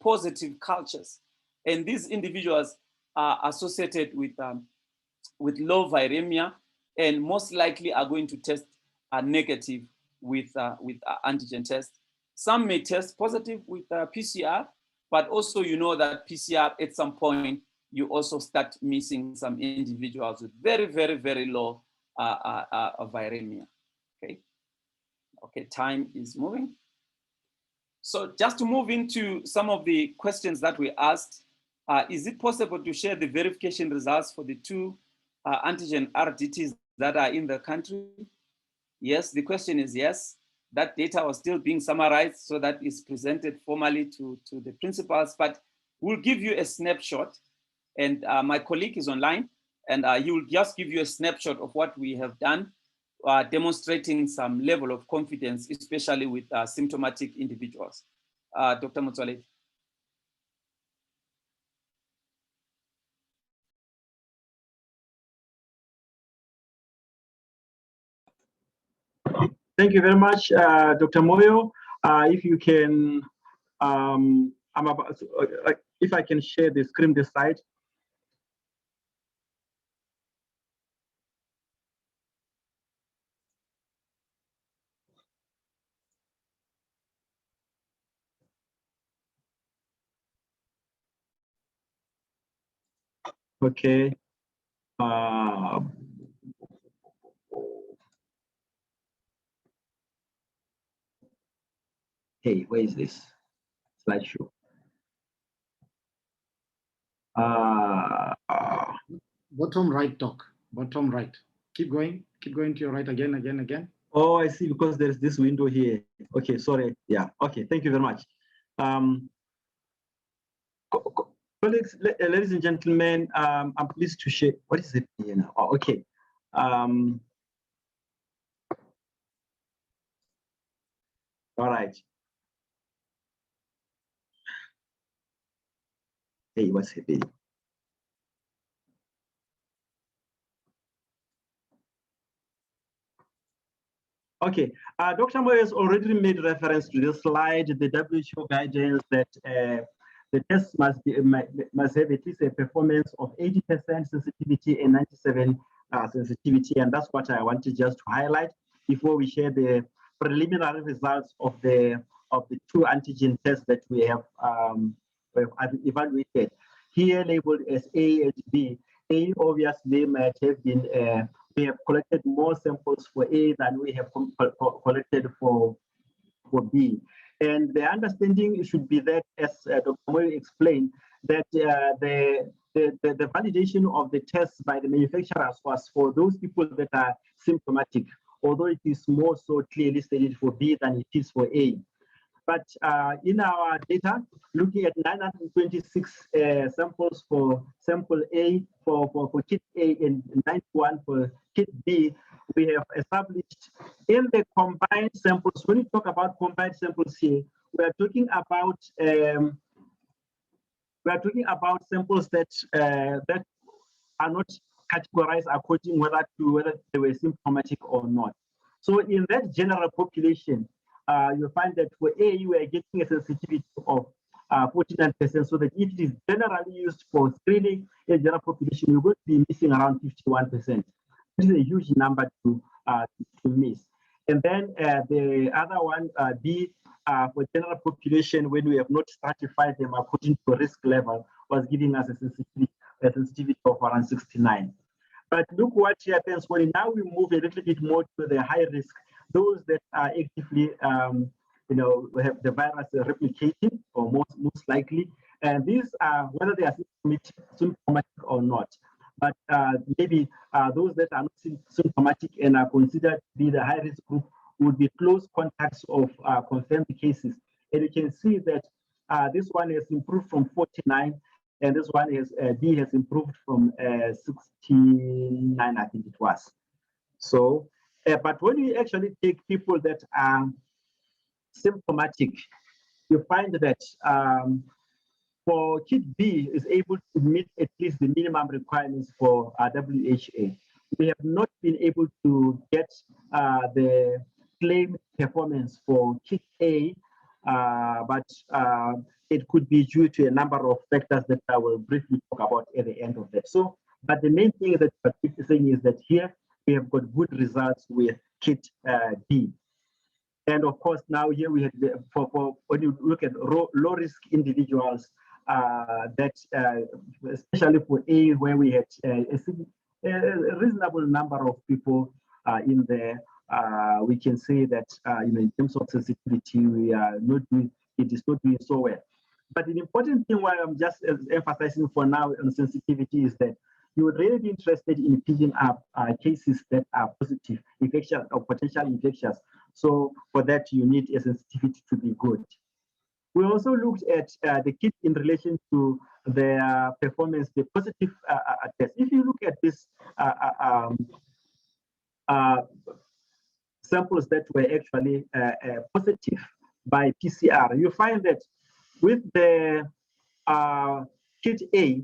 positive cultures. And these individuals are associated with low viremia and most likely are going to test negative with antigen test. Some may test positive with PCR, but also you know that PCR at some point, you also start missing some individuals with very, very, very low viremia, okay? Okay, time is moving. So just to move into some of the questions that we asked, is it possible to share the verification results for the 2 antigen RDTs that are in the country? Yes, the question is yes. That data was still being summarized so that is presented formally to the principals, but we'll give you a snapshot. And my colleague is online, and he will just give you a snapshot of what we have done, demonstrating some level of confidence, especially with symptomatic individuals. Dr. Motsoaledi. Thank you very much, Dr. Moyo. If you can, if I can share the screen this side. Okay. Hey, where is this slideshow? Bottom right, Doc. Bottom right. Keep going to your right again. Oh, I see, because there's this window here. Okay, sorry. Yeah, okay, thank you very much. Colleagues, ladies and gentlemen, I'm pleased to share. What is it here now? Oh, okay. All right. Hey, what's happening? Okay, Dr. Moyo has already made reference to this slide, the WHO guidance that the test must have at least a performance of 80% sensitivity and 97 sensitivity, and that's what I wanted just to highlight before we share the preliminary results of the 2 antigen tests that we have evaluated. Here labeled as A and B. A obviously might have been we have collected more samples for A than we have collected for B. And the understanding should be that, as Dr. Moyo explained, that the validation of the tests by the manufacturers was for those people that are symptomatic, although it is more so clearly stated for B than it is for A. But in our data, looking at 926 samples for sample A, for kit A and 91 for kit B, we have established in the combined samples. When we talk about combined samples here, we are talking about samples that that are not categorized according whether they were symptomatic or not. So in that general population, you'll find that for A, you are getting a sensitivity of 49%, so that if it is generally used for screening in general population, you're going to be missing around 51%. This is a huge number to miss. And then the other one, B, for general population, when we have not stratified them according to risk level, was giving us a sensitivity of around 69. But look what happens when now we move a little bit more to the high risk, those that are actively, have the virus replicating, or most likely. And these are whether they are symptomatic or not. But maybe those that are not symptomatic and are considered to be the high risk group would be close contacts of confirmed cases. And you can see that this one has improved from 49, and this one is B has improved from 69, I think it was. So, but when you actually take people that are symptomatic, you find that for kit B is able to meet at least the minimum requirements for WHA. We have not been able to get the claimed performance for kit A, but it could be due to a number of factors that I will briefly talk about at the end of that. So, but the main thing that I'm saying is that here we have got good results with kit B. And of course, now here we have for when you look at low risk individuals, that especially for A, where we had a reasonable number of people in there, we can say that in terms of sensitivity, we are not doing, it is not doing so well. But the important thing why I'm just emphasizing for now on sensitivity is that you would really be interested in picking up cases that are positive, infectious or potential infectious. So for that, you need a sensitivity to be good. We also looked at the kit in relation to their performance, the positive test. If you look at this samples that were actually positive by PCR, you find that with the kit A,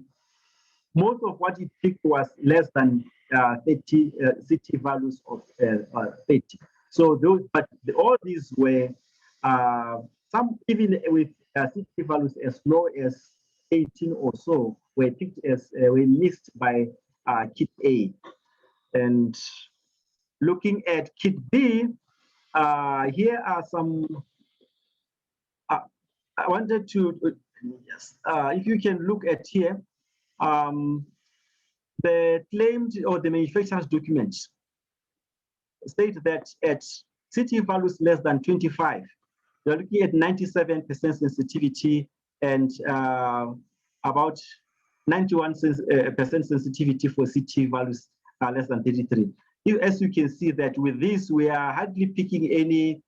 most of what it picked was less than 30 CT values of 30. So those, but all these were some even with CT values as low as 18 or so were picked as were missed by kit A. And looking at kit B, here are some. I wanted to, yes, if you can look at here, the claimed or the manufacturer's documents state that at CT values less than 25, they're looking at 97% sensitivity and about 91% sensitivity for CT values less than 33. As you can see that with this, we are hardly picking any,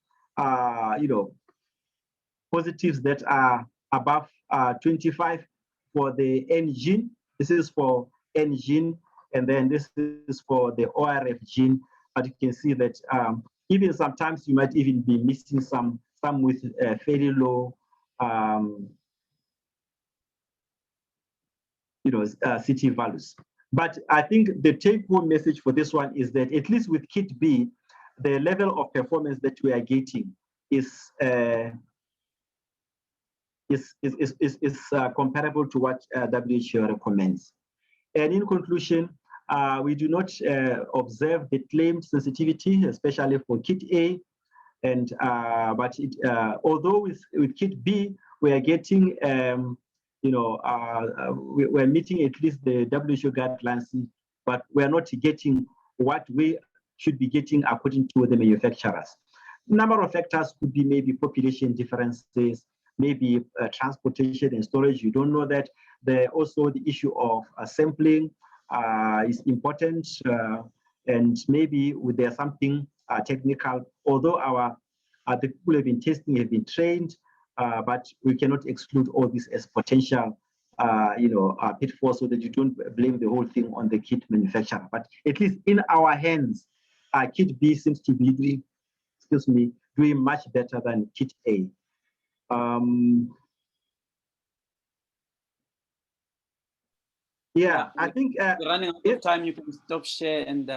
positives that are above 25 for the N gene. This is for N gene, and then this is for the ORF gene. But you can see that even sometimes you might even be missing some with fairly low, CT values. But I think the take-home message for this one is that at least with kit B, the level of performance that we are getting is comparable to what WHO recommends. And in conclusion, we do not observe the claimed sensitivity, especially for kit A. And but although with kit B, we are getting, we're meeting at least the WHO guidelines, but we are not getting what we should be getting according to the manufacturers. Number of factors could be maybe population differences, maybe transportation and storage. You don't know that. Also the issue of sampling is important, and maybe there's something technical. Although the people have been testing, have been trained, but we cannot exclude all this as potential, pitfalls, so that you don't blame the whole thing on the kit manufacturer. But at least in our hands, kit B seems to be doing much better than kit A. Yeah, I think we're running out of time. You can stop share and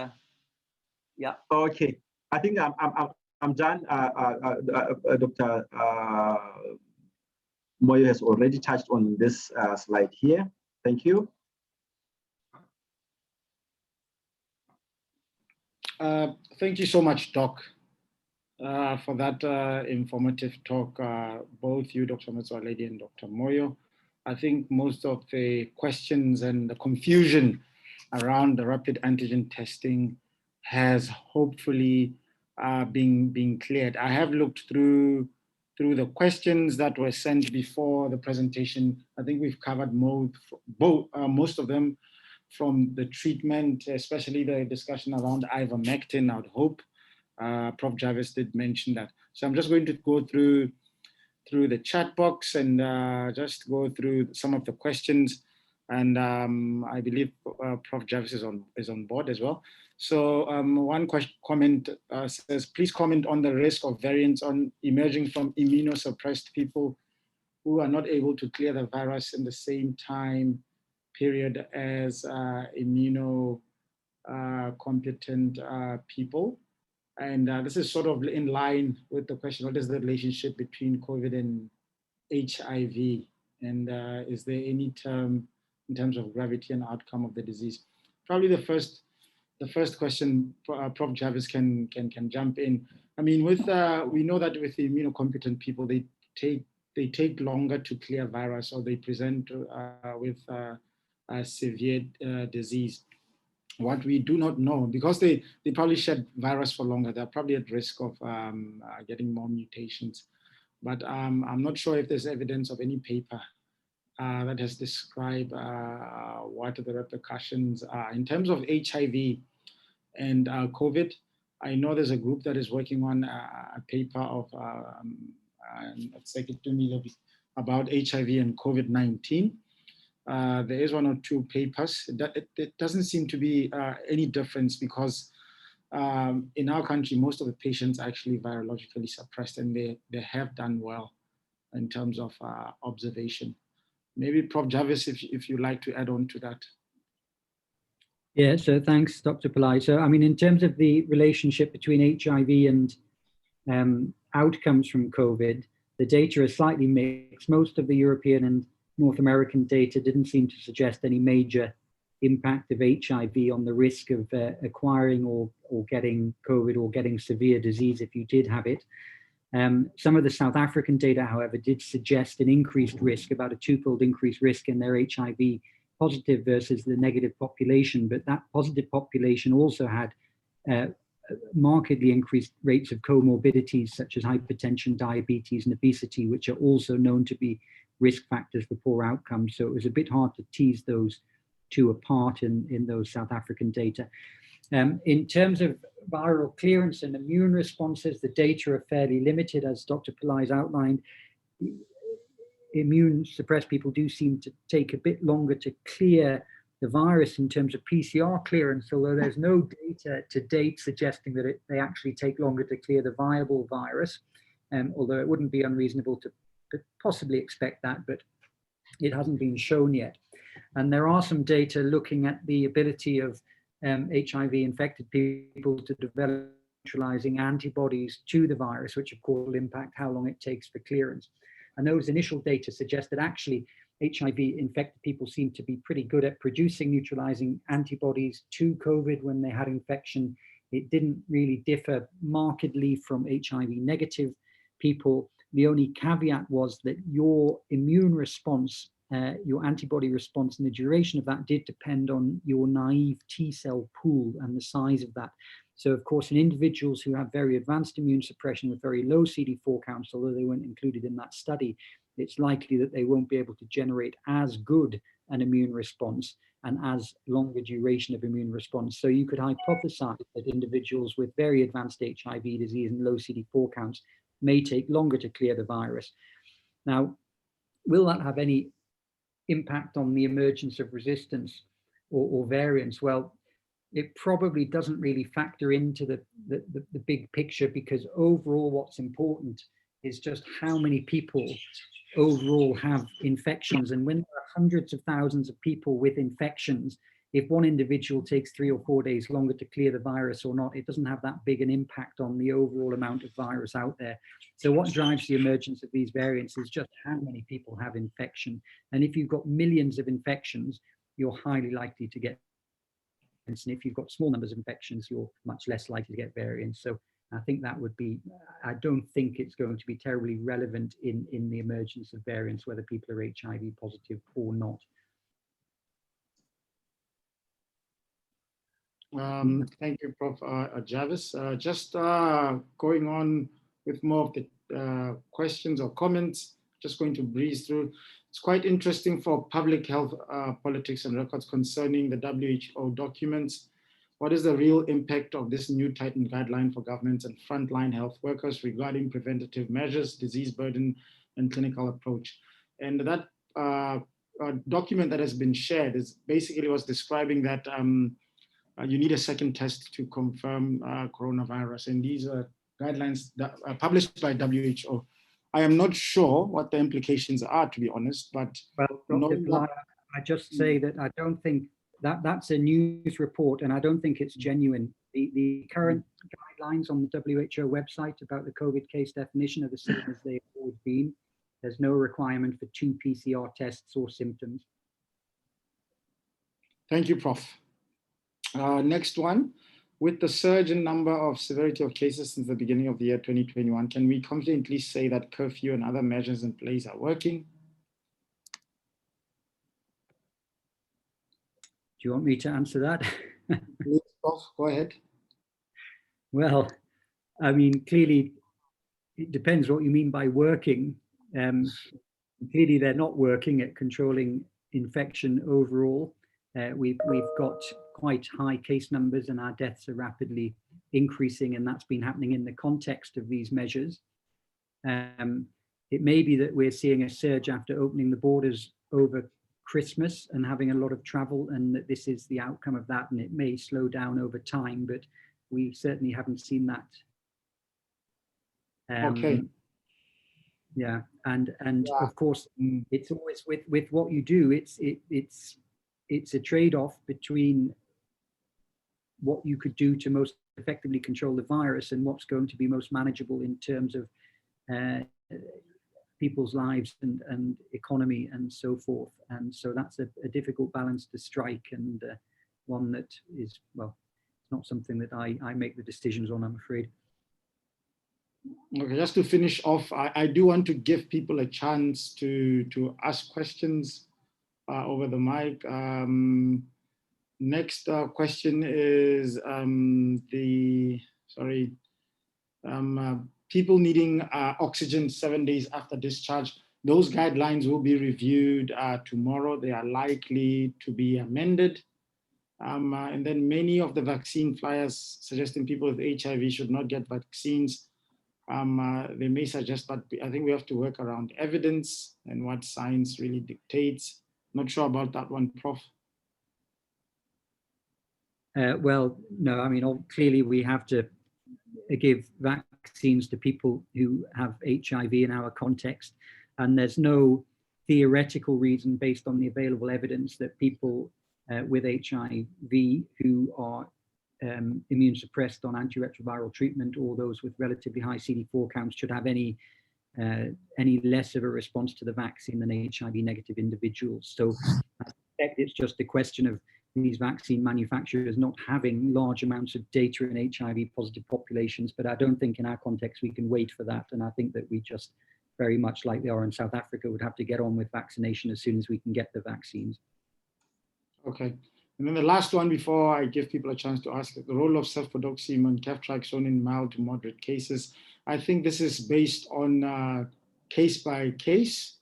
yeah. Okay, I think I'm done. Dr. Moyo has already touched on this slide here. Thank you. Thank you so much, Doc, for that informative talk, both you, Dr. Motsoaledi and Dr. Moyo. I think most of the questions and the confusion around the rapid antigen testing has hopefully been cleared. I have looked through the questions that were sent before the presentation. I think we've covered most of them, from the treatment, especially the discussion around Ivermectin, I would hope. Prof. Jarvis did mention that. So I'm just going to go through the chat box and just go through some of the questions. And I believe Prof. Jarvis is on board as well. So one comment says, please comment on the risk of variants emerging from immunosuppressed people who are not able to clear the virus in the same time period as immunocompetent people. And this is sort of in line with the question, what is the relationship between COVID and HIV? And is there any term in terms of gravity and outcome of the disease? Probably the first question, Prof. Jarvis can jump in. I mean, we know that with the immunocompetent people, they take longer to clear virus, or they present with a severe disease. What we do not know, because they probably shed virus for longer, they're probably at risk of getting more mutations. But I'm not sure if there's evidence of any paper that has described what the repercussions are. In terms of HIV and COVID, I know there's a group that is working on a paper of about HIV and COVID-19. There is one or two papers. It doesn't seem to be any difference, because in our country, most of the patients are actually virologically suppressed, and they have done well in terms of observation. Maybe Prof. Jarvis, if you'd like to add on to that. Yeah, so thanks, Dr. Palai. So, I mean, in terms of the relationship between HIV and outcomes from COVID, the data is slightly mixed. Most of the European and North American data didn't seem to suggest any major impact of HIV on the risk of acquiring or getting COVID or getting severe disease if you did have it. Some of the South African data, however, did suggest an increased risk, about a twofold increased risk in their HIV positive versus the negative population. But that positive population also had markedly increased rates of comorbidities such as hypertension, diabetes, and obesity, which are also known to be risk factors for poor outcomes. So it was a bit hard to tease those two apart in those South African data. In terms of viral clearance and immune responses, the data are fairly limited, as Dr. Palai's outlined. Immune suppressed people do seem to take a bit longer to clear the virus in terms of PCR clearance, although there's no data to date suggesting that they actually take longer to clear the viable virus, although it wouldn't be unreasonable to possibly expect that, but it hasn't been shown yet. And there are some data looking at the ability of HIV infected people to develop neutralizing antibodies to the virus, which of course will impact how long it takes for clearance. And those initial data suggest that actually HIV infected people seem to be pretty good at producing neutralizing antibodies to COVID when they had infection. It didn't really differ markedly from HIV negative people. The only caveat was that your immune response, your antibody response, and the duration of that did depend on your naive T cell pool and the size of that. So of course, in individuals who have very advanced immune suppression with very low CD4 counts, although they weren't included in that study, it's likely that they won't be able to generate as good an immune response and as longer duration of immune response. So you could hypothesize that individuals with very advanced HIV disease and low CD4 counts may take longer to clear the virus. Now, will that have any impact on the emergence of resistance or variants? Well, it probably doesn't really factor into the big picture, because overall what's important is just how many people overall have infections. And when there are hundreds of thousands of people with infections, if one individual takes 3 or 4 days longer to clear the virus or not, it doesn't have that big an impact on the overall amount of virus out there. So what drives the emergence of these variants is just how many people have infection. And if you've got millions of infections, you're highly likely to get And if you've got small numbers of infections, you're much less likely to get variants. So I think that would be, I don't think it's going to be terribly relevant in the emergence of variants, whether people are HIV positive or not. Thank you, Prof. Jarvis. Just going on with more of the questions or comments, just going to breeze through. It's quite interesting for public health politics and records concerning the WHO documents. What is the real impact of this new tightened guideline for governments and frontline health workers regarding preventative measures, disease burden, and clinical approach? And that document that has been shared is basically was describing that you need a second test to confirm coronavirus. And these are guidelines that are published by WHO. I am not sure what the implications are, to be honest, but well, Dr. Palai, I just say that I don't think that's a news report, and I don't think it's genuine. The current guidelines on the WHO website about the COVID case definition are the same as they've always been. There's no requirement for 2 PCR tests or symptoms. Thank you, Prof. Next one. With the surge in number of severity of cases since the beginning of the year 2021, can we confidently say that curfew and other measures in place are working? Do you want me to answer that? Please, Prof, go ahead. Well, I mean, clearly, it depends what you mean by working. Clearly, they're not working at controlling infection overall. We've got quite high case numbers and our deaths are rapidly increasing, and that's been happening in the context of these measures. It may be that we're seeing a surge after opening the borders over Christmas and having a lot of travel, and that this is the outcome of that, and it may slow down over time, but we certainly haven't seen that. Okay. Yeah, and yeah. Of course, it's always with what you do, it's a trade-off between what you could do to most effectively control the virus and what's going to be most manageable in terms of people's lives and economy and so forth. And so that's a difficult balance to strike, and one that is, well, it's not something that I make the decisions on, I'm afraid. Okay, just to finish off, I do want to give people a chance to ask questions over the mic. Next question is people needing oxygen 7 days after discharge. Those guidelines will be reviewed tomorrow. They are likely to be amended. And then many of the vaccine flyers suggesting people with HIV should not get vaccines. They may suggest, but I think we have to work around evidence and what science really dictates. Not sure about that one, Prof. Well, no, I mean, clearly we have to give vaccines to people who have HIV in our context. And there's no theoretical reason based on the available evidence that people with HIV who are immune suppressed on antiretroviral treatment, or those with relatively high CD4 counts, should have any less of a response to the vaccine than HIV negative individuals. So I suspect it's just a question of these vaccine manufacturers not having large amounts of data in HIV positive populations, but I don't think in our context we can wait for that. And I think that we just, very much like they are in South Africa, would have to get on with vaccination as soon as we can get the vaccines. Okay. And then the last one before I give people a chance to ask, the role of cefpodoxime and ceftriaxone in mild to moderate cases. I think this is based on case by case.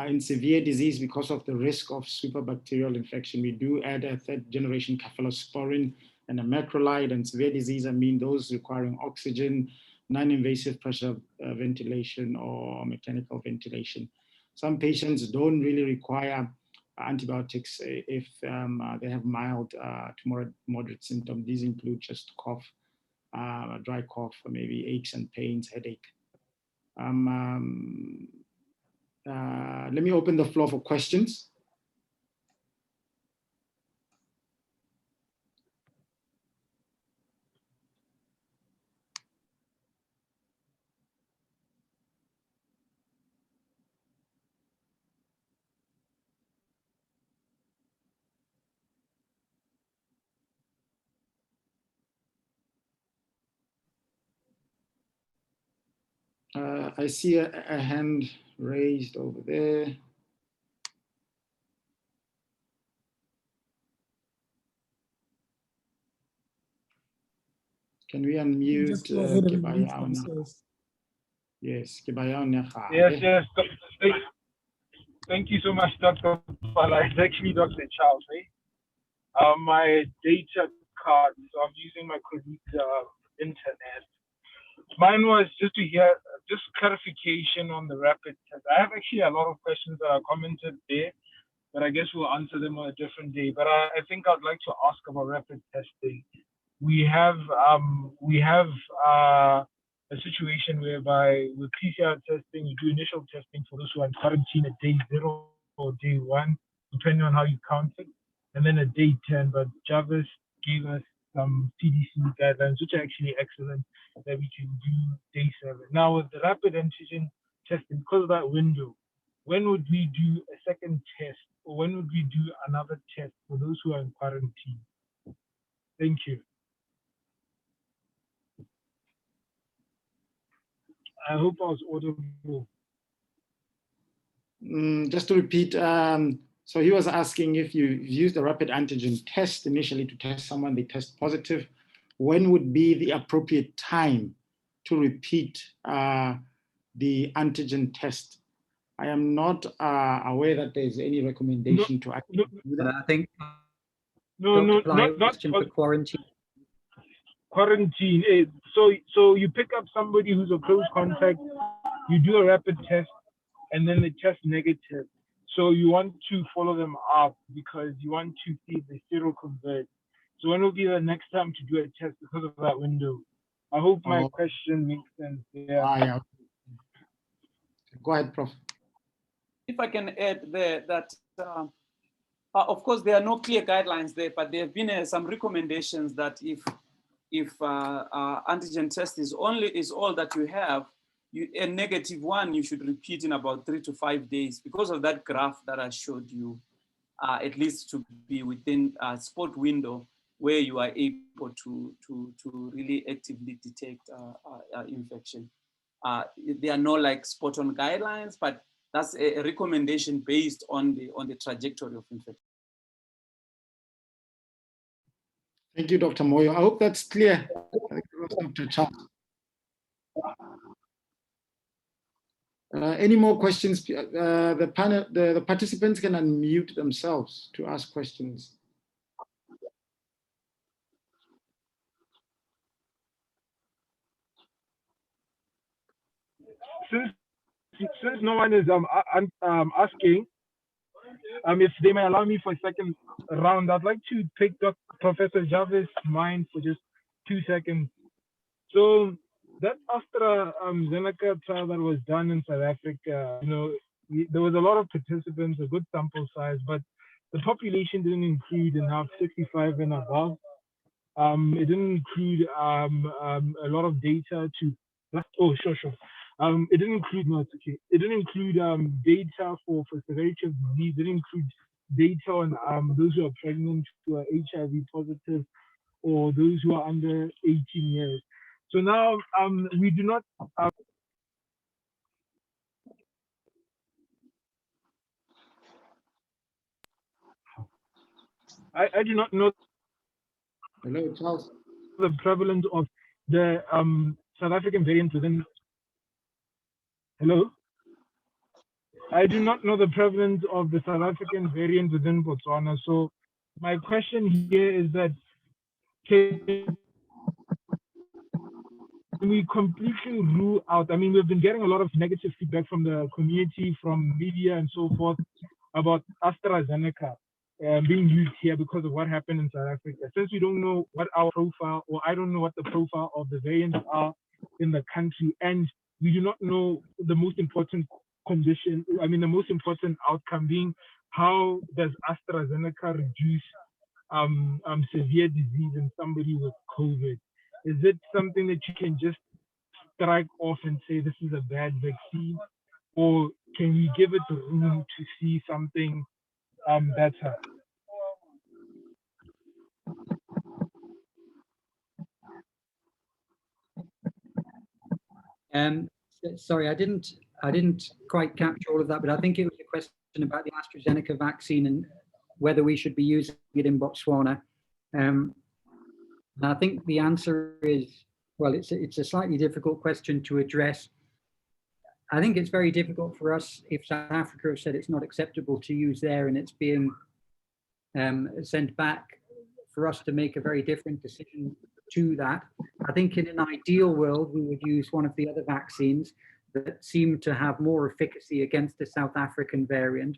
In severe disease, because of the risk of superbacterial infection, we do add a 3rd generation cephalosporin and a macrolide. And severe disease, I mean those requiring oxygen, non-invasive pressure ventilation or mechanical ventilation. Some patients don't really require antibiotics if they have mild to moderate symptoms. These include just cough, dry cough, or maybe aches and pains, headache. Let me open the floor for questions. I see a hand raised over there. Can we unmute? Just go ahead and mute themselves. Yes, yes. Thank you so much, Dr. Palai. It's actually Dr. Charles. My data card, so I'm using my colleague's internet. Mine was just to hear just clarification on the rapid test. I have actually a lot of questions that are commented there, but I guess we'll answer them on a different day. But I think I'd like to ask about rapid testing. We have a situation whereby with PCR testing, you do initial testing for those who are in quarantine at day 0 or day 1, depending on how you count it, and then at day 10. But Jarvis gave us some CDC guidelines, which are actually excellent, that we can do day 7. Now with the rapid antigen testing, because of that window, when would we do a second test, or when would we do another test for those who are in quarantine? Thank you. I hope I was audible. Just to repeat, so he was asking if you use the rapid antigen test initially to test someone, they test positive, when would be the appropriate time to repeat the antigen test? I am not aware that there's any recommendation to actually do that. I think not for quarantine. Quarantine. So you pick up somebody who's a close contact, you do a rapid test, and then they test negative. So you want to follow them up because you want to see if they seroconvert. So when will be the next time to do a test because of that window? I hope my question makes sense. Yeah. Go ahead, Prof. If I can add there that, of course, there are no clear guidelines there, but there have been some recommendations that if antigen test is all that you have, a negative one, you should repeat in about 3 to 5 days because of that graph that I showed you, at least to be within a spot window where you are able to really actively detect infection. There are no like spot on guidelines, but that's a recommendation based on the trajectory of infection. Thank you, Dr. Moyo. I hope that's clear. Dr. Charles. Any more questions? The panel, the participants can unmute themselves to ask questions. Since no one is asking, if they may allow me for a second round, I'd like to pick up Professor Jarvis' mind for just 2 seconds. So that Astrozeneca trial that was done in South Africa, there was a lot of participants, a good sample size, but the population didn't include enough 65 and above. It didn't include a lot of data to. It didn't include It didn't include data for severity of disease. It didn't include data on those who are pregnant, who are HIV positive, or those who are under 18 years. So now we do not. I do not know. Hello, Charles. The prevalence of the South African variant within. Hello? I do not know the prevalence of the South African variant within Botswana. So my question here is that can we completely rule out, I mean, we've been getting a lot of negative feedback from the community, from media and so forth about AstraZeneca being used here because of what happened in South Africa. Since we don't know what our profile, or I don't know what the profile of the variants are in the country, and we do not know the most important condition, I mean, the most important outcome being how does AstraZeneca reduce severe disease in somebody with COVID? Is it something that you can just strike off and say this is a bad vaccine, or can we give it room to see something better? sorry, I didn't quite capture all of that, but I think it was a question about the AstraZeneca vaccine and whether we should be using it in Botswana. And I think the answer is, well, it's a slightly difficult question to address. I think it's very difficult for us if South Africa have said it's not acceptable to use there and it's being sent back, for us to make a very different decision to that. I think in an ideal world, we would use one of the other vaccines that seem to have more efficacy against the South African variant.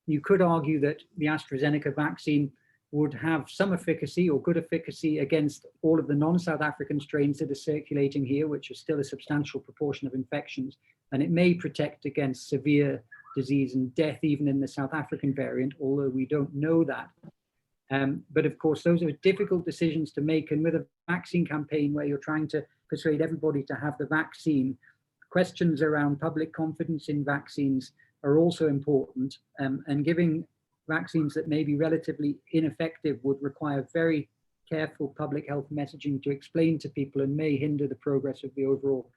You could argue that the AstraZeneca vaccine would have some efficacy or good efficacy against all of the non-South African strains that are circulating here, which is still a substantial proportion of infections. And it may protect against severe disease and death even in the South African variant, although we don't know that. But of course, those are difficult decisions to make. And with a vaccine campaign where you're trying to persuade everybody to have the vaccine, questions around public confidence in vaccines are also important. And giving vaccines that may be relatively ineffective would require very careful public health messaging to explain to people and may hinder the progress of the overall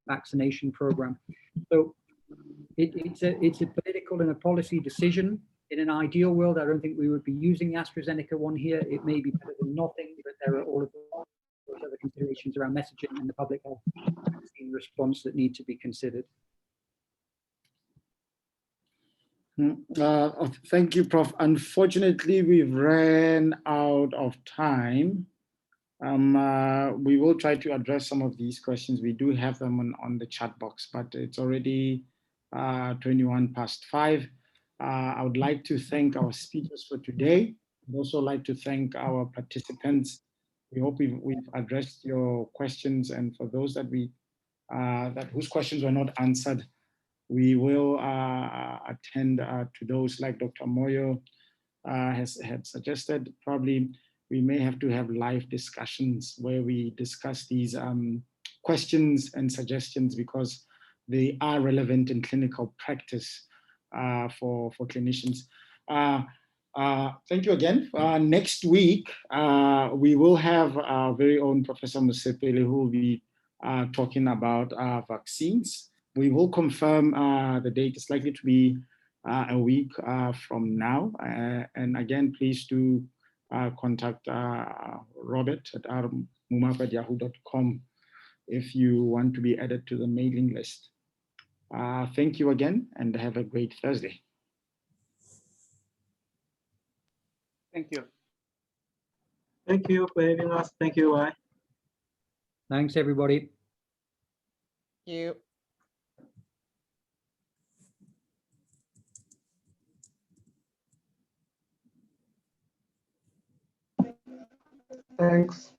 vaccination program. So it's a political and a policy decision. In an ideal world, I don't think we would be using the AstraZeneca one here. It may be better than nothing, but there are all of those other considerations around messaging and the public health vaccine response that need to be considered. Thank you, Prof. Unfortunately, we've ran out of time. We will try to address some of these questions. We do have them on the chat box, but it's already 5:21. I would like to thank our speakers for today. I'd also like to thank our participants. We hope we've addressed your questions, and for those that whose questions were not answered, we will attend to those like Dr. Moyo had suggested. Probably we may have to have live discussions where we discuss these questions and suggestions because they are relevant in clinical practice for clinicians. Thank you again. Next week, we will have our very own Professor Musepele who will be talking about vaccines. We will confirm the date. It's likely to be a week from now. And again, please do contact Robert at mumap@yahoo.com if you want to be added to the mailing list. Thank you again and have a great Thursday. Thank you. Thank you for having us. Thank you. Bye. Thanks, everybody. Thank you. Thanks.